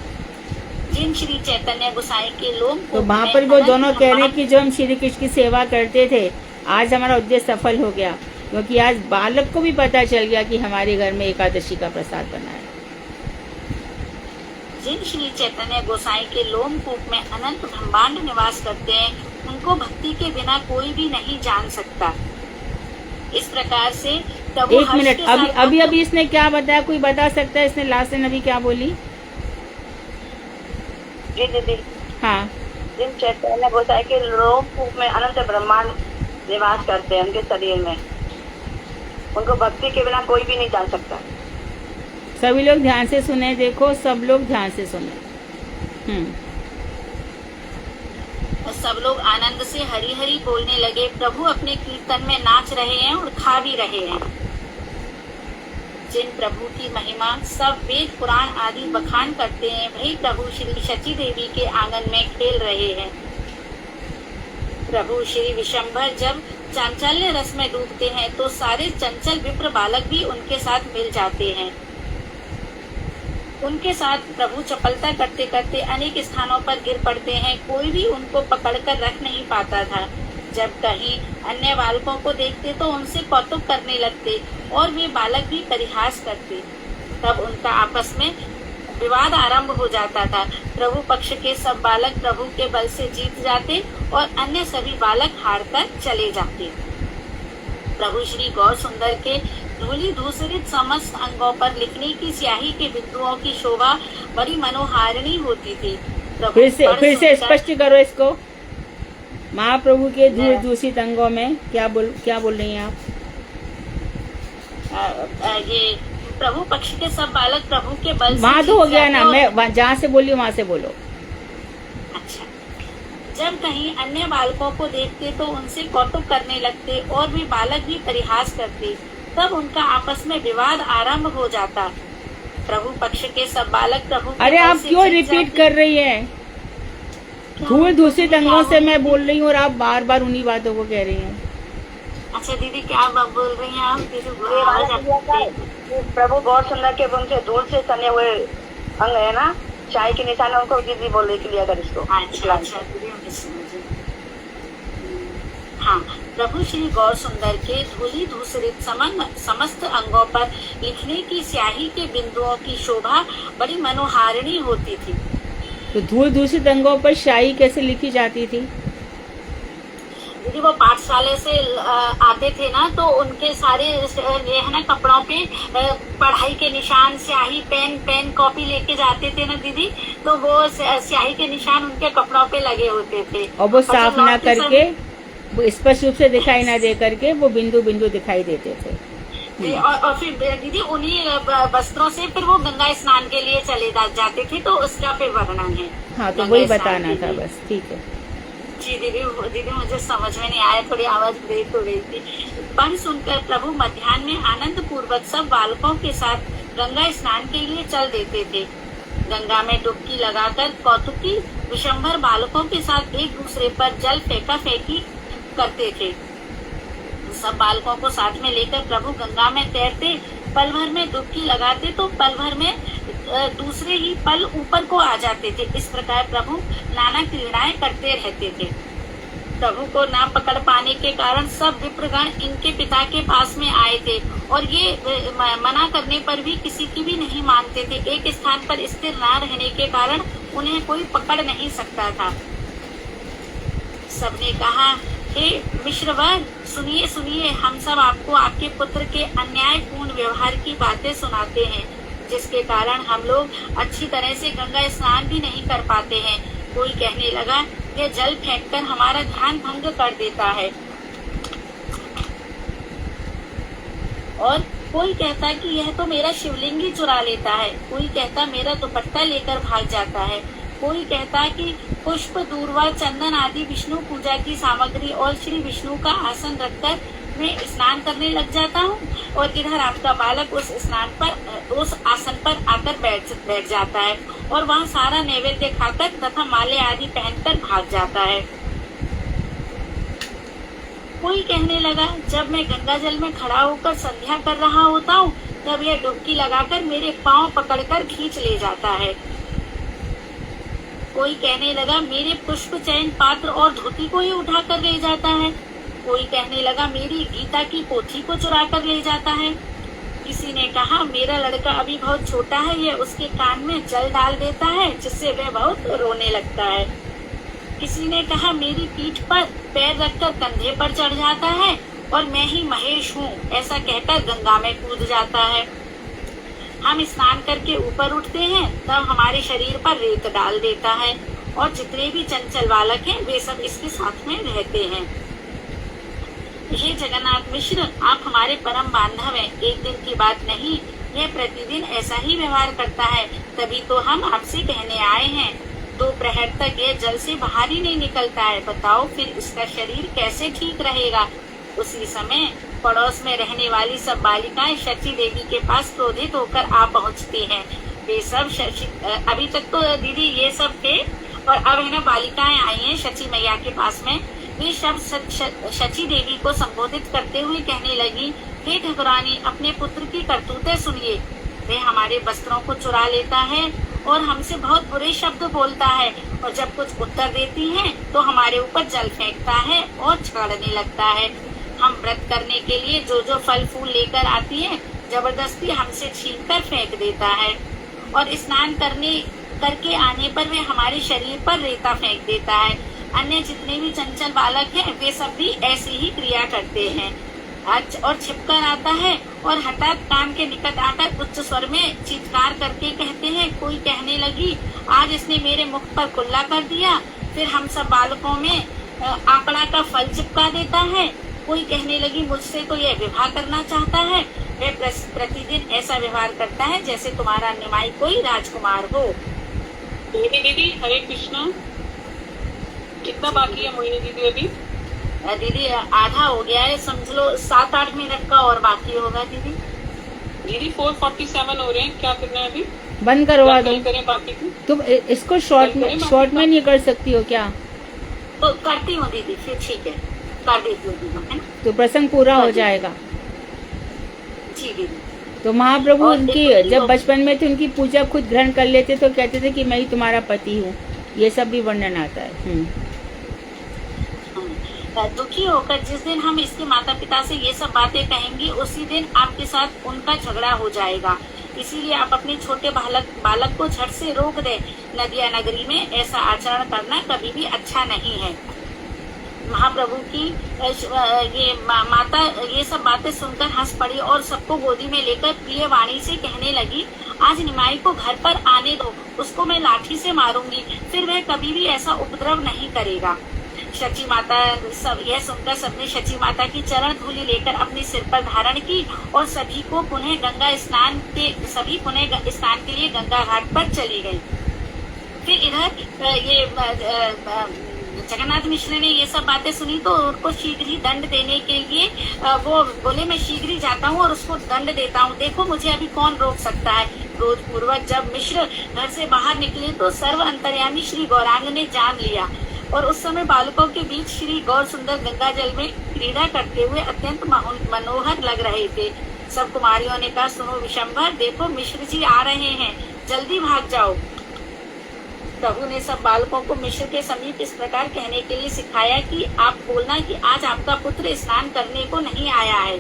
जिन श्री चैतन्य गोसाई के लोग तो वहाँ पर वो दोनों कह रहे हैं कि जो हम श्री कृष्ण की सेवा करते थे, आज हमारा उद्देश्य सफल हो गया, क्योंकि आज बालक को भी पता चल गया कि हमारे घर में एकादशी का प्रसाद बना है। जिन श्री चैतन्य गोसाई के लोमकूप में अनंत ब्रह्मांड निवास करते हैं, उनको भक्ति के बिना कोई भी नहीं जान सकता। इस प्रकार से प्रभु एक मिनट, अभी इसने क्या बताया? कोई बता सकता है इसने लास्ट में अभी क्या बोली? जी दीदी, हाँ, जिन चैतन्य गोसाई के लोमकूप में अनंत ब्रह्मांड निवास करते हैं, उनके शरीर में, उनको भक्ति के बिना कोई भी नहीं जान सकता। सभी लोग ध्यान से सुने, देखो सब लोग ध्यान से सुने। और सब लोग आनंद से हरि हरि बोलने लगे। प्रभु अपने कीर्तन में नाच रहे हैं और खा भी रहे हैं। जिन प्रभु की महिमा सब वेद पुराण आदि बखान करते हैं, वही प्रभु श्री शची देवी के आंगन में खेल रहे हैं। प्रभु श्री विशंभर जब चांचल्य रस में डूबते हैं तो सारे चंचल विप्र बालक भी उनके साथ मिल जाते हैं। उनके साथ प्रभु चपलता करते करते अनेक स्थानों पर गिर पड़ते हैं। कोई भी उनको पकड़कर रख नहीं पाता था। जब कहीं अन्य बालकों को देखते तो उनसे कौतुक करने लगते और वे बालक भी परिहास करते। तब उनका आपस में विवाद आरंभ हो जाता था। प्रभु पक्ष के सब बालक प्रभु के बल से जीत जाते और अन्य सभी बालक हारकर चले जाते। प्रभु श्री गौर सुंदर के धूलि धूसरित समस्त अंगों पर लिखने की स्याही के बिंदुओं की शोभा बड़ी मनोहारिणी होती थी। फिर से स्पष्ट करो इसको। महाप्रभु के धूल दूषित अंगों में क्या बोल रही हैं आप? ये प्रभु पक्ष के सब बालक प्रभु के बल से वहाँ तो हो गया ना, मैं जहाँ से बोली वहाँ से बोलो। अच्छा, जब कहीं अन्य बालकों को देखते तो उनसे कौतुक करने लगते और वे बालक भी परिहास करते। तब उनका आपस में विवाद आरंभ हो जाता। प्रभु पक्ष के सब बालक प्रभु के अरे बल आप से क्यों जीत रिपीट जाते। कर रही हैं? धूल दूषित अंगों से मैं बोल रही हूँ और आप बार बार उन्हीं बातों को कह रही हैं। अच्छा दीदी, क्या बोल रही हैं आप? दीदी ये आवाज वाला आपकी- दिया था, प्रभु गौर सुंदर के उनसे धूल से सने हुए अंग है ना, शाही के निशान, उनको दीदी बोल रही क्लियर कर इसको। अच्छा दीदी, मैं समझी। हाँ, प्रभु श्री गौर सुंदर के धूलि धूसरित समस्त अंगों पर लिखने की स्याही के बिंदुओं की शोभा बड़ी मनोहारिणी होती थी। तो धूल दूषित अंगों पर शाही कैसे लिखी जाती थी? दीदी वो पाठशाले से आते थे ना, तो उनके सारे ये है ना कपड़ों पे पढ़ाई के निशान, स्याही, पेन कॉपी लेके जाते थे ना दीदी, तो वो स्याही के निशान उनके कपड़ों पे लगे होते थे। और वो साफ जब ना लौटते करके, वो स्पष्ट रूप से दिखाई ना दे करके वो बिंदु बिंदु दिखाई देते थे। और फिर दीदी उन्हीं वस्त्रों से फिर वो गंगा स्नान के लिए चले जाते थे, तो उसका फिर वर्णन है। हाँ, तो गंगा वही स्नान बताना के था लिए। बस, ठीक है। जी दीदी मुझे समझ में नहीं आया, थोड़ी आवाज ब्रेक हो गई थी। पढ़ सुनकर प्रभु मध्याह्न में आनंद पूर्वक सब बालकों के साथ गंगा स्नान के लिए चल देते थे। गंगा में डुबकी लगाकर कौतुकी विशंभर बालकों के साथ एक दूसरे पर जल फेंका फेंकी करते थे। सब बालकों को साथ में लेकर प्रभु गंगा में तैरते, पल भर में डुबकी लगाते तो पल भर में दूसरे ही पल ऊपर को आ जाते थे। इस प्रकार प्रभु नाना क्रीड़ाएं करते रहते थे। प्रभु को न पकड़ पाने के कारण सब विप्रगण इनके पिता के पास में आए थे और ये मना करने पर भी किसी की भी नहीं मानते थे। एक स्थान पर स्थिर न रहने के कारण उन्हें कोई पकड़ नहीं सकता था। सबने कहा, हे मिश्रवर, सुनिए सुनिए, हम सब आपको आपके पुत्र के अन्यायपूर्ण व्यवहार की बातें सुनाते हैं, जिसके कारण हम लोग अच्छी तरह से गंगा स्नान भी नहीं कर पाते हैं। कोई कहने लगा, यह जल फेंककर हमारा ध्यान भंग कर देता है, और कोई कहता कि यह तो मेरा शिवलिंग ही चुरा लेता है। कोई कहता मेरा दुपट्टा लेकर भाग जाता है। कोई कहता कि पुष्प, दूर्वा, चंदन आदि विष्णु पूजा की सामग्री और श्री विष्णु का आसन रखकर मैं स्नान करने लग जाता हूँ, और इधर आपका बालक उस आसन पर आकर बैठ जाता है और वहाँ सारा नैवेद्य खाकर तथा माले आदि पहनकर भाग जाता है। कोई कहने लगा, जब मैं गंगा जल में खड़ा होकर संध्या कर रहा होता हूँ, तब यह डुबकी लगाकर मेरे पाँव पकड़कर खींच ले जाता है। कोई कहने लगा, मेरे पुष्प, चयन पात्र और धोती को ही उठा कर ले जाता है। कोई कहने लगा, मेरी गीता की पोथी को चुरा कर ले जाता है। किसी ने कहा, मेरा लड़का अभी बहुत छोटा है, यह उसके कान में जल डाल देता है, जिससे वह बहुत रोने लगता है। किसी ने कहा, मेरी पीठ पर पैर रखकर कंधे पर चढ़ जाता है और मैं ही महेश हूँ, ऐसा कहकर गंगा में कूद जाता है। हम स्नान करके ऊपर उठते हैं, तब हमारे शरीर पर रेत डाल देता है, और जितने भी चंचल बालक हैं वे सब इसके साथ में रहते हैं। हे जगन्नाथ मिश्र, आप हमारे परम बांधव हैं, एक दिन की बात नहीं, यह प्रतिदिन ऐसा ही व्यवहार करता है। तभी तो हम आपसे कहने आए हैं। 2 प्रहर तक यह जल से बाहर ही नहीं निकलता है, बताओ फिर इसका शरीर कैसे ठीक रहेगा। उसी समय पड़ोस में रहने वाली सब बालिकाएं शची देवी के पास क्रोधित होकर आ पहुंचती हैं। वे सब अभी तक तो दीदी ये सब थे, और अब है ना बालिकाएं आई हैं शची मैया के पास में। वे सब शची देवी को संबोधित करते हुए कहने लगी, हे ठाकुरानी, अपने पुत्र की करतूतें सुनिए। वह हमारे वस्त्रों को चुरा लेता है और हमसे बहुत बुरे शब्द बोलता है, और जब कुछ उत्तर देती हैं तो हमारे ऊपर जल फेंकता है और छेड़ने लगता है। हम व्रत करने के लिए जो जो फल फूल लेकर आती है जबरदस्ती हमसे छीन कर फेंक देता है, और स्नान करके आने पर वे हमारे शरीर पर रेता फेंक देता है। अन्य जितने भी चंचल बालक हैं वे सब भी ऐसी ही क्रिया करते हैं। और छिपकर आता है और हठात कान के निकट आकर उच्च स्वर में चीत्कार करके कहते हैं, कोई कहने लगी आज इसने मेरे मुख पर कुल्ला कर दिया। फिर हम सब बालकों में आंकड़ा का फल चिपका देता है। कोई कहने लगी मुझसे तो यह विवाह करना चाहता है। वह प्रतिदिन ऐसा व्यवहार करता है जैसे तुम्हारा निमाई कोई राजकुमार हो। मोहिनी दीदी हरे कृष्णा। कितना बाकी है मोहिनी दीदी अभी? दीदी आधा हो गया है, समझ लो 7-8 मिनट का और बाकी होगा दीदी। दीदी 4:47 हो रहे हैं, क्या करना है अभी? बंद करवा दो। करें बाकी की? तुम इसको शॉर्ट में नहीं कर सकती हो क्या? तो करती हूँ दीदी, फिर ठीक है कर देती हूँ दीदी, है ना? तो प्रसंग पूरा हो जाएगा। जी दीदी। तो महाप्रभु और उनकी देखो, जब बचपन में थे उनकी पूजा खुद ग्रहण कर लेते तो कहते थे कि मैं ही तुम्हारा पति हूँ। ये सब भी वर्णन आता है। दुखी होकर जिस दिन हम इसके माता पिता से ये सब बातें कहेंगे उसी दिन आपके साथ उनका झगड़ा हो जाएगा। इसीलिए आप अपने छोटे बालक को झट से रोक दें। नदिया नगरी में ऐसा आचरण करना कभी भी अच्छा नहीं है। महाप्रभु की ये माता ये सब बातें सुनकर हंस पड़ी और सबको गोदी में लेकर प्रिय वाणी से कहने लगी, आज निमाई को घर पर आने दो, उसको मैं लाठी से मारूंगी, फिर वह कभी भी ऐसा उपद्रव नहीं करेगा। शची माता यह सुनकर सबने शची माता की चरण धूलि लेकर अपने सिर पर धारण की और सभी पुनः स्नान के लिए गंगा घाट पर चली गई। फिर इधर ये जगन्नाथ मिश्र ने ये सब बातें सुनी तो उनको शीघ्र ही दंड देने के लिए वो बोले, मैं शीघ्र ही जाता हूँ और उसको दंड देता हूँ, देखो मुझे अभी कौन रोक सकता है। क्रोध पूर्वक जब मिश्र घर से बाहर निकले तो सर्व अंतर्यामी श्री गौरांग ने जान लिया, और उस समय बालकों के बीच श्री गौर सुंदर गंगा जल में क्रीड़ा करते हुए अत्यंत मनोहर लग रहे थे। सब कुमारियों ने कहा, सुनो विशंभर, देखो मिश्र जी आ रहे हैं, जल्दी भाग जाओ। प्रभु ने सब बालकों को मिश्र के समीप इस प्रकार कहने के लिए सिखाया कि आप बोलना कि आज आपका पुत्र स्नान करने को नहीं आया है।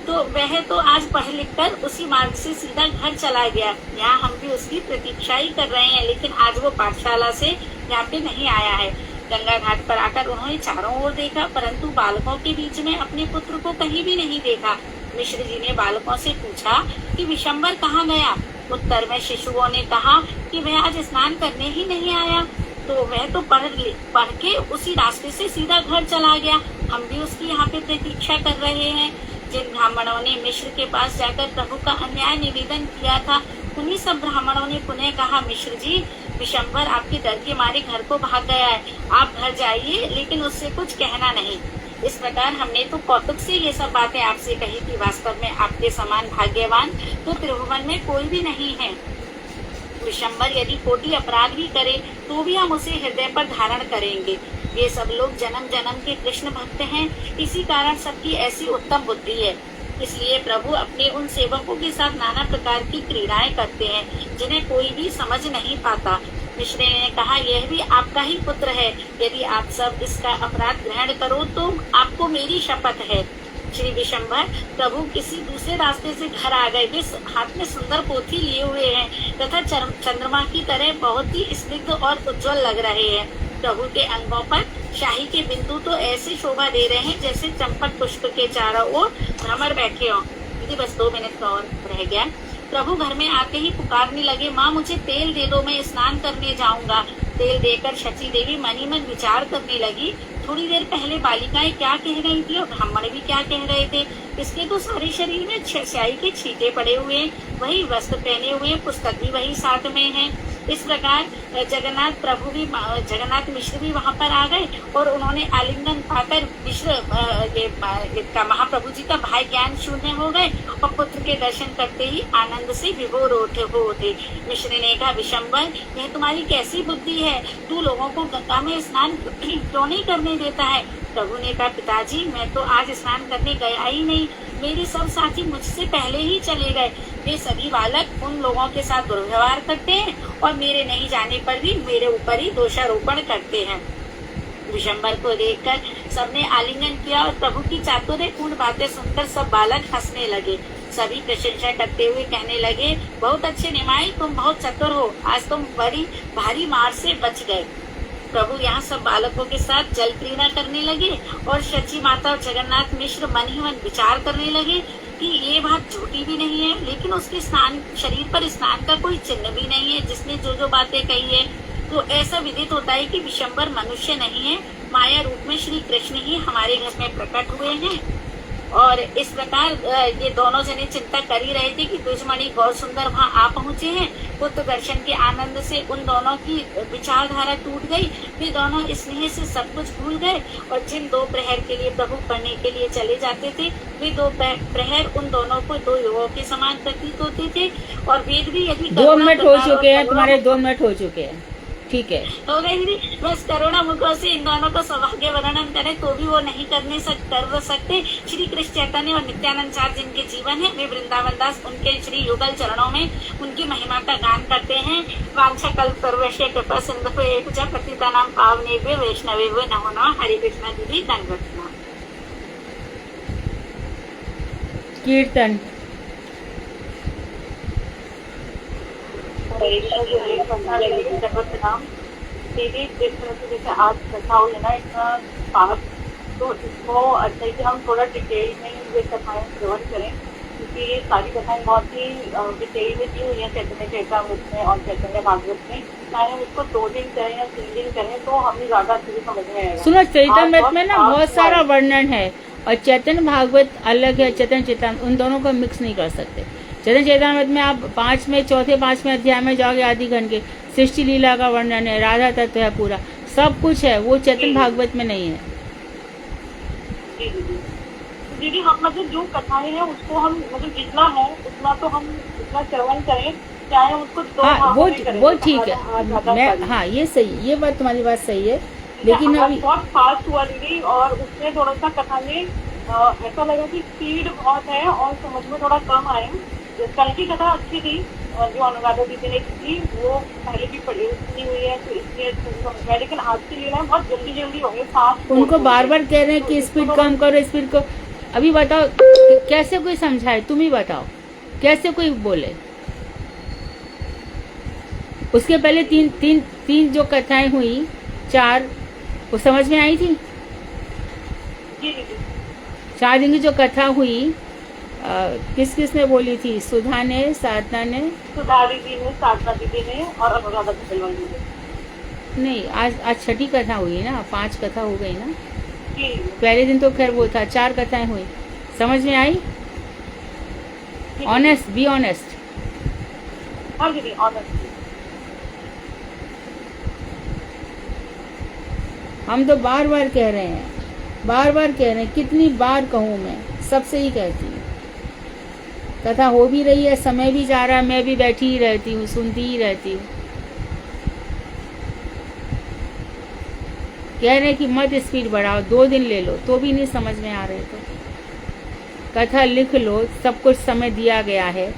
तो वह तो आज पढ़ लिख कर उसी मार्ग से सीधा घर चला गया। यहाँ हम भी उसकी प्रतीक्षा ही कर रहे हैं, लेकिन आज वो पाठशाला से यहाँ पे नहीं आया है। गंगा घाट पर आकर उन्होंने चारों ओर देखा, परंतु बालकों के बीच में अपने पुत्र को कहीं भी नहीं देखा। मिश्र जी ने बालकों से पूछा कि विशंबर कहाँ गया? उत्तर में शिशुओं ने कहा कि वह आज स्नान करने ही नहीं आया, तो वह तो पढ़ के उसी रास्ते से सीधा घर चला गया। हम भी उसकी यहाँ पे प्रतीक्षा कर रहे हैं। जिन ब्राह्मणों ने मिश्र के पास जाकर प्रभु का अन्याय निवेदन किया था, उन्हीं सब ब्राह्मणों ने पुनः कहा, मिश्र जी, विशंबर आपके डर के मारे घर को भाग गया है, आप घर जाइए, लेकिन उससे कुछ कहना नहीं। इस प्रकार हमने तो कौतुक से ये सब बातें आपसे कही कि वास्तव में आपके समान भाग्यवान तो त्रिभुवन में कोई भी नहीं है। विशंबर यदि कोटि अपराध भी करे तो भी हम उसे हृदय पर धारण करेंगे। ये सब लोग जन्म जन्म के कृष्ण भक्त हैं, इसी कारण सबकी ऐसी उत्तम बुद्धि है। इसलिए प्रभु अपने उन सेवकों के साथ नाना प्रकार की क्रीड़ाएं करते हैं जिन्हें कोई भी समझ नहीं पाता। मिश्र ने कहा, यह भी आपका ही पुत्र है, यदि आप सब इसका अपराध ग्रहण करो तो आपको मेरी शपथ है। श्री विशंभर प्रभु किसी दूसरे रास्ते से घर आ गए। वे हाथ में सुंदर पोथी लिए हुए हैं तथा चंद्रमा की तरह बहुत ही स्निग्ध और उज्जवल लग रहे हैं। प्रभु के अंगों पर शाही के बिंदु तो ऐसे शोभा दे रहे हैं जैसे चंपक पुष्प के चारों ओर भ्रमर बैठे हों। दीदी बस 2 मिनट का और रह गया। प्रभु घर में आते ही पुकारने लगे, माँ मुझे तेल दे दो, मैं स्नान करने जाऊंगा। तेल देकर शची देवी मनी मन विचार करने लगी, थोड़ी देर पहले बालिकाएं क्या कह रही थी और ब्राह्मण भी क्या कह रहे थे। इसके तो सारे शरीर में स्याही के छींटे पड़े हुए हैं, वही वस्त्र पहने हुए, पुस्तक भी वही साथ में है। इस प्रकार जगन्नाथ मिश्र भी वहाँ पर आ गए और उन्होंने आलिंगन पाकर महाप्रभु जी का भाई ज्ञान शून्य हो गए और पुत्र के दर्शन करते ही आनंद से विभोर होते। मिश्र ने कहा, विशंबर, यह तुम्हारी कैसी बुद्धि है? तू लोगों को गंगा में स्नान क्यों नहीं करने देता है? प्रभु ने कहा, पिताजी मैं तो आज स्नान करने गया ही नहीं, मेरे सब साथी मुझसे पहले ही चले गए। वे सभी बालक उन लोगों के साथ दुर्व्यवहार करते हैं और मेरे नहीं जाने पर भी मेरे ऊपर ही दोषारोपण करते हैं। विशंबर को देखकर सबने आलिंगन किया और प्रभु की चातुर्यपूर्ण बातें सुनकर सब बालक हंसने लगे। सभी प्रशंसा करते हुए कहने लगे, बहुत अच्छे निमाई, तुम बहुत चतुर हो, आज तुम बड़ी भारी मार से बच गए। प्रभु यहाँ सब बालकों के साथ जल क्रीड़ा करने लगे और शची माता और जगन्नाथ मिश्र मन ही मन विचार करने लगे कि ये बात झूठी भी नहीं है, लेकिन उसके शरीर पर स्नान का कोई चिन्ह भी नहीं है जिसने जो जो बातें कही है। तो ऐसा विदित होता है कि विशंबर मनुष्य नहीं है, माया रूप में श्री कृष्ण ही हमारे घर में प्रकट हुए हैं। और इस प्रकार ये दोनों जने चिंता कर ही रहे थे कि द्विजमणि गौर सुंदर वहाँ आ पहुँचे हैं। पुत्र दर्शन के आनंद से उन दोनों की विचारधारा टूट गई। वे दोनों स्नेह से सब कुछ भूल गए और जिन 2 प्रहर के लिए प्रभु पढ़ने के लिए चले जाते थे, वे 2 प्रहर उन दोनों को 2 युगों के समान प्रतीत होते थे। और वेद भी यदि 2 मिनट हो चुके हैं, तुम्हारे 2 मिनट हो चुके हैं, ठीक है। हो गई दीदी। बस करुणा मुखों से इन दोनों को सौभाग्य वर्णन करें तो भी वो नहीं कर सकते। श्री कृष्ण चैतन्य और नित्यानंद चार जिनके जीवन है, वे वृंदावन दास उनके श्री युगल चरणों में उनकी महिमा का गान करते हैं। वांछा कल्प सर्वस्य कृपा सिंधु एव च पतितानां पावनेभ्यो वैष्णवेभ्यो नमो नमः। हरे कृष्णा दीदी, दंडवत प्रणाम। कीर्तन दीदी, जिस तरह से जैसे आज कथा हुई है ना, इतना पाप, तो इसको अच्छा है कि हम थोड़ा डिटेल में ये कथाएं श्रवण करें, क्योंकि ये सारी कथाएं बहुत ही डिटेल में दी हुई है चैतन्य चरितामृत में और चैतन्य भागवत में। चाहे हम इसको 2 दिन करें या 3 दिन करें तो हमें ज्यादा अच्छे से समझ में आएगा। सुनो, चरितामृत में ना बहुत सारा वर्णन है और चैतन्य भागवत अलग है, चैतन्य चरितामृत, उन दोनों को मिक्स नहीं कर सकते। चैतन्य चरितामृत में आप 5वें अध्याय में जाओगे, आदि घंटे के सृष्टि लीला का वर्णन है, राधा तत्व है, पूरा सब कुछ है, वो चैतन्य भागवत में नहीं है। दीदी हम मतलब जो कथाएं हैं उसको हम मतलब जितना है उतना तो हम उतना श्रवण करें, चाहे हम उसको 2 हाँ, वो ठीक है। मैं हाँ, ये सही, ये बात तुम्हारी बात सही है, लेकिन अभी बहुत फास्ट हुआ दीदी और उसमें थोड़ा सा कथा में ऐसा लगा कि स्पीड बहुत है और समझ में थोड़ा कम आए। कल की कथा अच्छी थी जो अनुराधा दीदी ने की, वो पहले भी पढ़ी हुई है तो इसलिए समझ में, लेकिन आज की लीला बहुत जल्दी जल्दी हो गई, फास्ट। उनको बार बार कह रहे हैं कि स्पीड कम करो, स्पीड को। अभी बताओ कैसे कोई समझाए, तुम ही बताओ कैसे कोई बोले। उसके पहले तीन जो कथाएं हुई, 4, वो समझ में आई थी। 4 दिन की जो कथा हुई, किस ने बोली थी? सुधा ने, साधना ने, सुधा दीदी ने, साधना दीदी ने और अनुराधा दीदी ने। नहीं, आज छठी कथा हुई ना, 5 कथा हो गई ना। जी। पहले दिन तो खैर वो था, 4 कथाएं हुई, समझ में आई? Honest, be honest. हाँ दीदी, ऑनेस्ट। हम तो बार बार कह रहे हैं, कितनी बार कहूँ मैं, सबसे ही कहती हूँ। कथा हो भी रही है, समय भी जा रहा है, मैं भी बैठी ही रहती हूँ, सुनती ही रहती हूँ। कह रहे कि मत स्पीड बढ़ाओ, 2 दिन ले लो, तो भी नहीं समझ में आ रहे। तो कथा लिख लो, सब कुछ समय दिया गया है,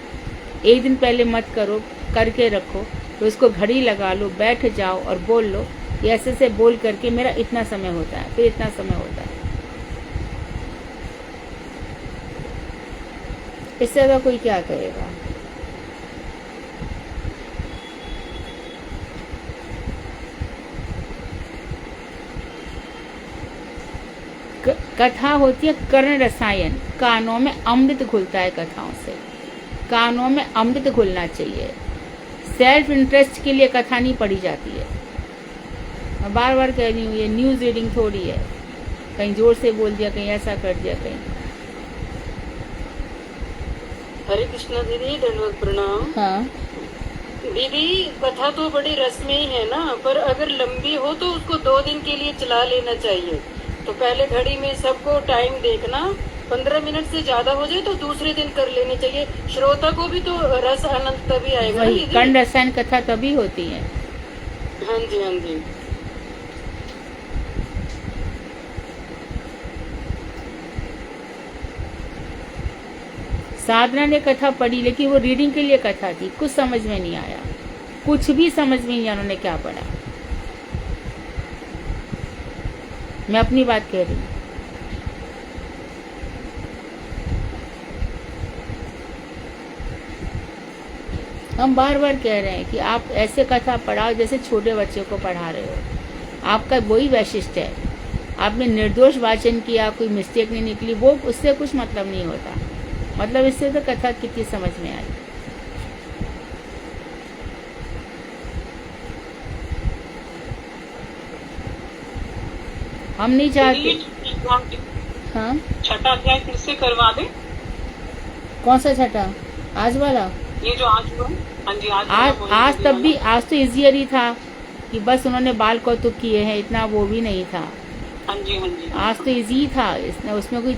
1 दिन पहले मत करो, करके रखो, तो उसको घड़ी लगा लो, बैठ जाओ और बोल लो, ऐसे से बोल करके मेरा इतना समय होता है, फिर इतना समय होता है। इससे ज़्यादा कोई क्या करेगा? कथा होती है कर्ण रसायन, कानों में अमृत घुलता है कथाओं से, कानों में अमृत घुलना चाहिए। सेल्फ इंटरेस्ट के लिए कथा नहीं पढ़ी जाती है। मैं बार बार कह रही हूँ, ये न्यूज़ रीडिंग थोड़ी है, कहीं जोर से बोल दिया, कहीं ऐसा कर दिया, कहीं। हरे कृष्णा दीदी, दंडवत प्रणाम। हाँ दीदी, कथा तो बड़ी रस्मी है ना, पर अगर लंबी हो तो उसको 2 दिन के लिए चला लेना चाहिए। तो पहले घड़ी में सबको टाइम देखना, 15 मिनट से ज्यादा हो जाए तो दूसरे दिन कर लेनी चाहिए। श्रोता को भी तो रस आनंद तभी आएगा। वही कर्ण रसायन कथा तभी होती है। हाँ जी, हाँ जी। साधना ने कथा पढ़ी, लेकिन वो रीडिंग के लिए कथा थी, कुछ समझ में नहीं आया, कुछ भी समझ में नहीं आया उन्होंने क्या पढ़ा। मैं अपनी बात कह रही हूँ। हम बार बार कह रहे हैं कि आप ऐसे कथा पढ़ाओ जैसे छोटे बच्चे को पढ़ा रहे हो। आपका वही वैशिष्ट है। आपने निर्दोष वाचन किया, कोई मिस्टेक नहीं निकली, वो उससे कुछ मतलब नहीं होता। मतलब इससे तो कथा कितनी समझ में आई। हम नहीं चाहते। हाँ, छठा अध्याय फिर से करवा दे। कौन सा छठा? आज वाला? ये जो आज हुआ। हाँ जी, आज तब भी, आज तो इजियर ही था कि बस उन्होंने बाल कौतुक किए हैं, इतना वो भी नहीं था। हाँ जी, हाँ जी। आज तो इजी था, इसने उसमें कोई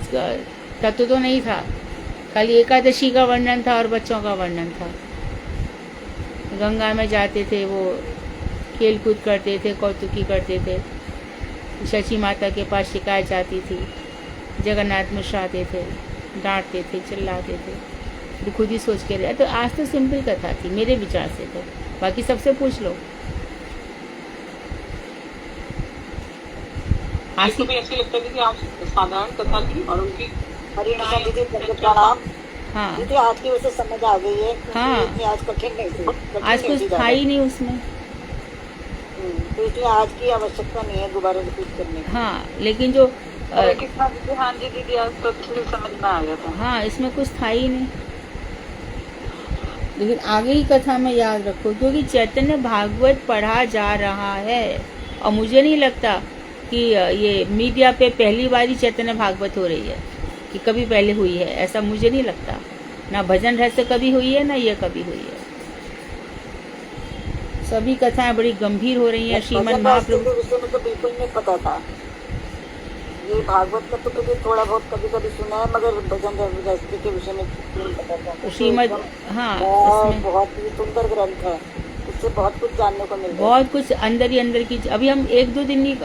तत्व तो नहीं था, खाली एकादशी का वर्णन था और बच्चों का वर्णन था। गंगा में जाते थे, वो खेल कूद करते थे, कौतुकी करते थे। शची माता के पास शिकायत जाती थी, जगन्नाथ मिश्र आते थे, डांटते थे, चिल्लाते थे। तो खुद ही सोच के रहे। तो आज तो सिंपल कथा थी मेरे विचार से, तो बाकी सबसे पूछ लो। आज तो भी ऐसे लगता है कि आप साधारण कथा थी और उनकी हरिनाम दीदी प्रणाम। हाँ दीदी आज की वजह समझ आ गई है। हाँ, इतनी आज कठिन नहीं थी, आज कुछ था ही नहीं उसमें। तो इसलिए आज की आवश्यकता नहीं है दोबारा रिपीट करने की। हाँ, लेकिन जो कितना दीदी, हाँ जी दीदी, आज तो अच्छे से समझ में आ गया था। हाँ, इसमें कुछ था ही नहीं। लेकिन आगे की कथा में याद रखो, क्योंकि चैतन्य भागवत पढ़ा जा रहा है और मुझे नहीं लगता कि ये मीडिया पे पहली बार ही चैतन्य भागवत हो रही है, कि कभी पहले हुई है, ऐसा मुझे नहीं लगता। ना भजन रहस्य कभी हुई है, ना ये कभी हुई है। सभी कथाएं बड़ी गंभीर हो रही हैं। श्रीमद् महाप्रभु विषय में तो बिल्कुल नहीं पता था। ये भागवत का तो कभी थोड़ा बहुत कभी कभी सुना है, मगर भजन रहस्य के विषय में नहीं पता था। श्रीमद्, हाँ, इसमें बहुत ही सुंदर ग्रंथ है, इससे बहुत कुछ जानने को मिलता है। बहुत कुछ अंदर ही अंदर की। अभी हम 1-2 दिन ही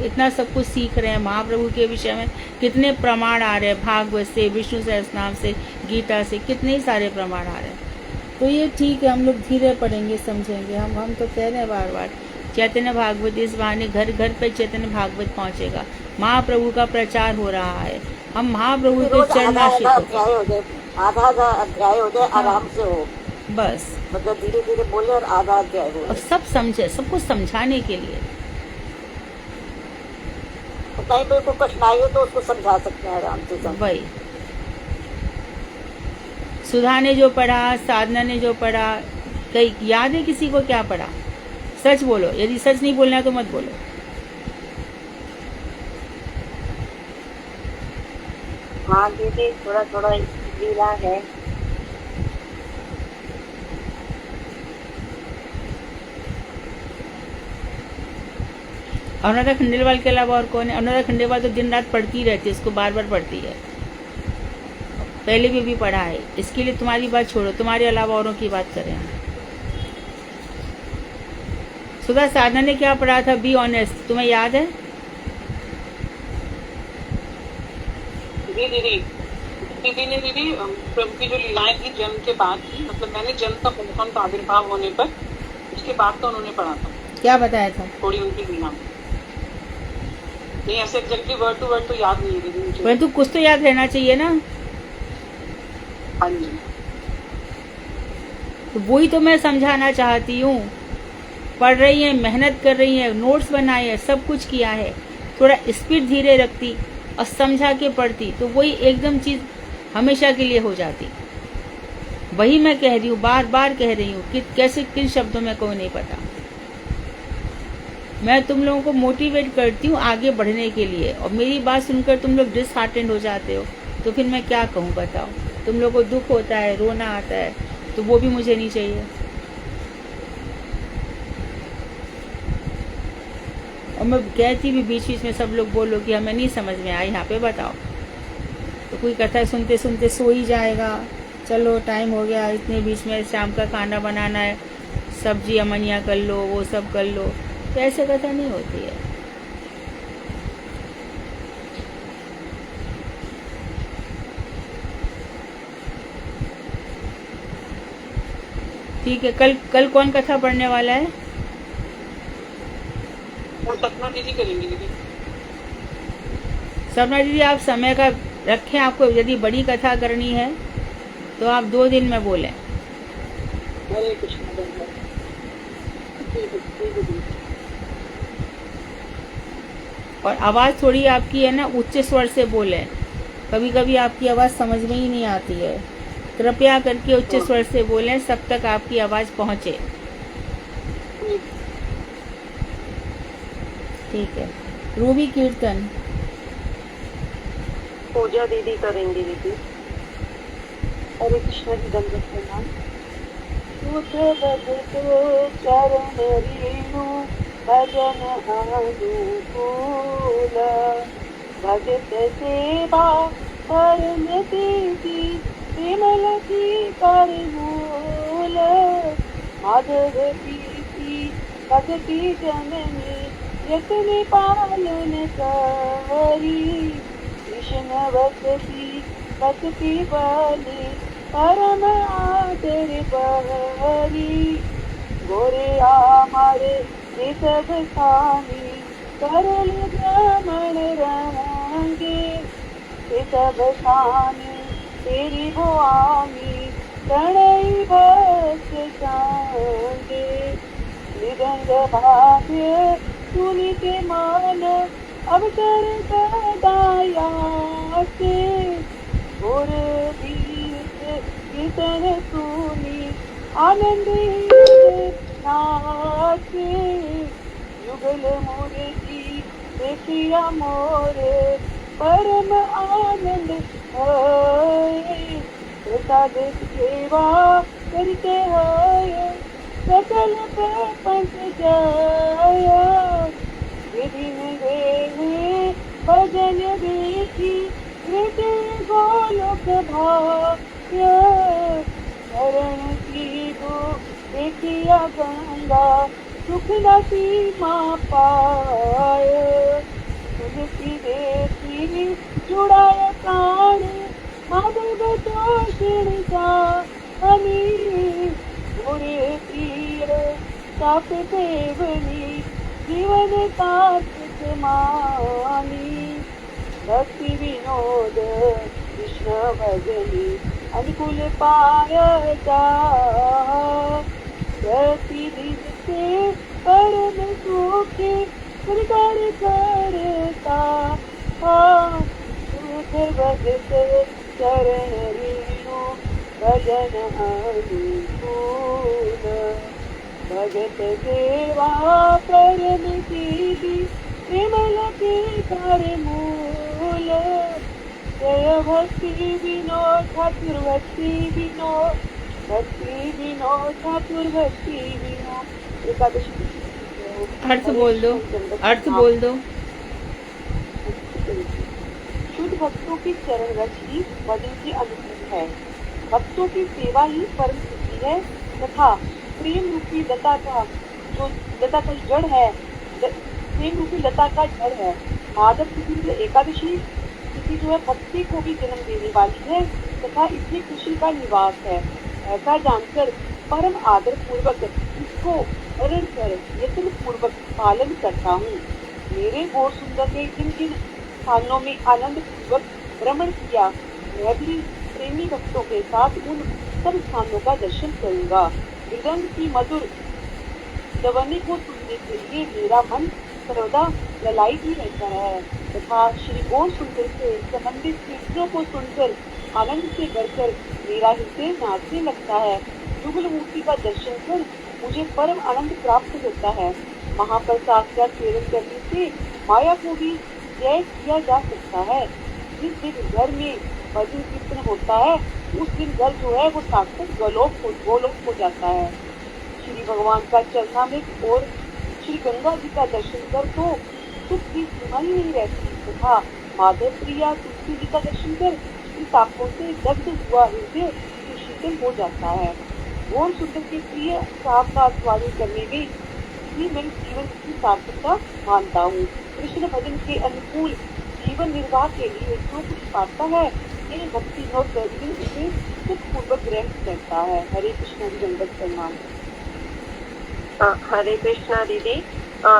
इतना सब कुछ सीख रहे हैं। महाप्रभु के विषय में कितने प्रमाण आ रहे हैं, भागवत से, विष्णु सहस्त्रनाम से, गीता से, कितने ही सारे प्रमाण आ रहे हैं। तो ये ठीक है, हम लोग धीरे पढ़ेंगे, समझेंगे। हम तो कह रहे हैं बार बार, चैतन्य भागवत इस बहाने घर घर पे चैतन्य भागवत पहुंचेगा। महाप्रभु का प्रचार हो रहा है। हम महाप्रभु के चरणाश्रित आधा अध्याय हो जाए, आराम से हो, बस, मतलब धीरे धीरे बोले और आधा अध्याय हो। और सब समझे, सबको समझाने के लिए। कहीं पे कोई कठिनाई हो तो उसको समझा सकते हैं आराम से। वही सुधा ने जो पढ़ा, साधना ने जो पढ़ा, कई याद है किसी को क्या पढ़ा? सच बोलो, यदि सच नहीं बोलना है तो मत बोलो। हाँ दीदी, थोड़ा थोड़ा लीला है। अनुराधा खंडेलवाल के अलावा और कौन है? अनुराधा खंडेलवाल तो दिन रात पढ़ती रहती है, उसको बार बार पढ़ती है, पहले भी पढ़ा है। इसके लिए तुम्हारी बात छोड़ो, तुम्हारे अलावा औरों की बात करें। सुधा, साधना ने क्या पढ़ा था? बी ऑनेस्ट, तुम्हें याद है? जी दीदी ने प्रभु की जो लीलाएं थी जन्म के बाद की, मतलब मैंने जन्म का पुनः का आविर्भाव होने पर उसके बाद का उन्होंने पढ़ा था। क्या बताया था? थोड़ी उनकी लीला नहीं, ऐसे एग्जैक्टली वर्ड टू वर्ड तो याद नहीं है दीदी मुझे, परंतु कुछ तो याद रहना चाहिए ना। हाँ जी, तो वही तो मैं समझाना चाहती हूँ। पढ़ रही है, मेहनत कर रही है, नोट्स बनाए है, सब कुछ किया है, थोड़ा स्पीड धीरे रखती और समझा के पढ़ती तो वही एकदम चीज हमेशा के लिए हो जाती। वही मैं कह रही हूँ, बार बार कह रही हूँ कि कैसे किन शब्दों में कोई नहीं पता। मैं तुम लोगों को मोटिवेट करती हूँ आगे बढ़ने के लिए, और मेरी बात सुनकर तुम लोग डिसहार्टेंड हो जाते हो, तो फिर मैं क्या कहूँ बताओ? तुम लोग को दुख होता है, रोना आता है, तो वो भी मुझे नहीं चाहिए। और मैं कहती भी बीच बीच में सब लोग बोलो कि हमें नहीं समझ में आई, यहाँ पे बताओ। तो कोई कथा सुनते सुनते सो ही जाएगा, चलो टाइम हो गया, इतने बीच में शाम का खाना बनाना है, सब्जी अमनिया कर लो, वो सब कर लो, तो ऐसे कथा नहीं होती है। ठीक है, कल कल कौन कथा पढ़ने वाला है? और सपना दीदी करेंगी दीदी। सपना दीदी आप समय का रखें, आपको यदि बड़ी कथा करनी है तो आप 2 दिन में बोलें। हरे कृष्ण धन्यवाद। ठीक है, ठीक है दीदी। और आवाज़ थोड़ी आपकी है ना उच्च स्वर से बोलें, कभी कभी आपकी आवाज़ समझ में ही नहीं आती है। कृपया करके उच्च स्वर से बोलें, सब तक आपकी आवाज़ पहुँचे। ठीक है, रूबी कीर्तन। पूजा दीदी करेंगी दीदी। हरे कृष्ण जी दंडवत प्रणाम। सुध भगतो चरण रेणु भजन अनुकूल भगत सेवा परम दीदी विमल की कर मूल माधव प्रीति भगति जननी यतन पालन करी कृष्ण भक्ति भक्ति बली परम आदर बहरी गोरे आमारे ये सब स्वामी करल ब्राह्मण रंगे ये सब स्वामी तेरी भुआमी प्रणय भक्त सांगे मृदंग भाग्य सुनित मान अवसर सदाया से और कीर्तन सुनी आनंद नाचे युगल मोरे की देखिया मोरे परम आनंद है प्रसाद सेवा करते हैं सकल प्रपंच जय विधि में भजन देखी हृदय गोलोक भाग्य शरण की गो देखिया गंगा सुख न सीमा पाय तुलसी देखी जुड़ाय प्राण माधव दोषिण जानी बुरे प्रिय साप देवनी जीवन सार्थक मानी भक्ति विनोद कृष्ण भजनी अनुकूल पायता प्रतिदिन से परम सुखी स्वीकार करता सुख भगत चरण रेणु भजन अनुकूल भगत सेवा परम दीदी विमल के कर मूल जय भक्ति विनोद ठाकुर भक्ति विनोद ठाकुर भक्ति विनोद। एकादशी अर्थ बोल दो, अर्थ बोल दो। शुद्ध भक्तों की चरण रज ही भजन की अनुकूल है। भक्तों की सेवा ही परम सिद्धि है तथा प्रेम रूपी लता का जड़ है, प्रेम रूपी लता का जड़ है। माधव तिथि एकादशी तिथि जो है भक्ति को भी जन्म देने वाली है तथा इसमें खुशी का निवास है। ऐसा जानकर परम आदर पूर्वक इसको अरण कर यत्न पूर्वक पालन करता हूँ। मेरे गौर सुंदर ने जिन जिन स्थानों में आनंद पूर्वक भ्रमण किया, मैं भी प्रेमी भक्तों के साथ उन सब स्थानों का दर्शन करूंगा। मृदंग की मधुर ध्वनि को सुनने के लिए मेरा मन सर्वदा ललायित ही रहता है तथा श्री गौर सुंदर से संबंधित कीर्तनों को सुनकर आनंद से भरकर मेरा हृदय नाचने लगता है। युगल मूर्ति का दर्शन कर मुझे परम आनंद प्राप्त होता है। महाप्रसाद का सेवन करने से माया को भी जय किया जा सकता है। जिस दिन घर में भजन कीर्तन होता है उस दिन घर जो है वो साक्षात गोलोक हो जाता है। श्री भगवान का चरणामृत और श्री गंगा जी का दर्शन कर तो सुख की सीमा ही नहीं रहती तथा माधव प्रिया तुलसी जी का दर्शन कर तापों से दग्ध हुआ हृदय शीतल हो जाता है। गौर सुंदर के प्रिय साप का स्वागत करने में ही मेरे जीवन की सार्थकता मानता हूँ। कृष्ण भजन के अनुकूल जीवन निर्वाह के लिए जो कुछ पाता है ये भक्ति नोट करेगी, इसे पूर्वक ग्रहण करता है। हरे कृष्ण जी, दंडवत प्रणाम। हरे कृष्णा दीदी,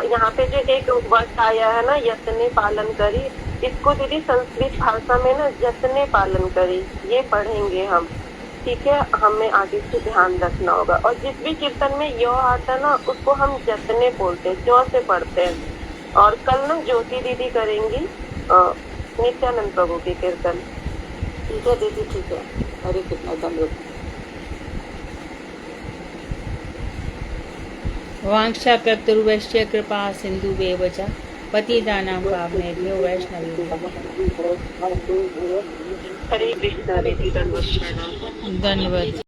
यहाँ पे जो एक वर्ड आया है ना, यत्ने पालन करी, इसको दीदी संस्कृत भाषा में ना जतने पालन करी ये पढ़ेंगे हम, ठीक है। हमें आगे से ध्यान रखना होगा। और जिस भी कीर्तन में यो आता है ना, उसको हम जतने बोलते हैं, जो से पढ़ते हैं। और कल ना ज्योति दीदी करेंगी नित्यानंद प्रभु की कीर्तन। ठीक है दीदी, ठीक है। हरे कृष्ण, दंडवत। वाञ्छाकल्पतरुभ्यश्च कृपा सिन्धुभ्येव च पतितानां पावनेभ्यो वैष्णवेभ्यो हरे कृष्ण दीदी, दंडवत प्रणाम। धन्यवाद।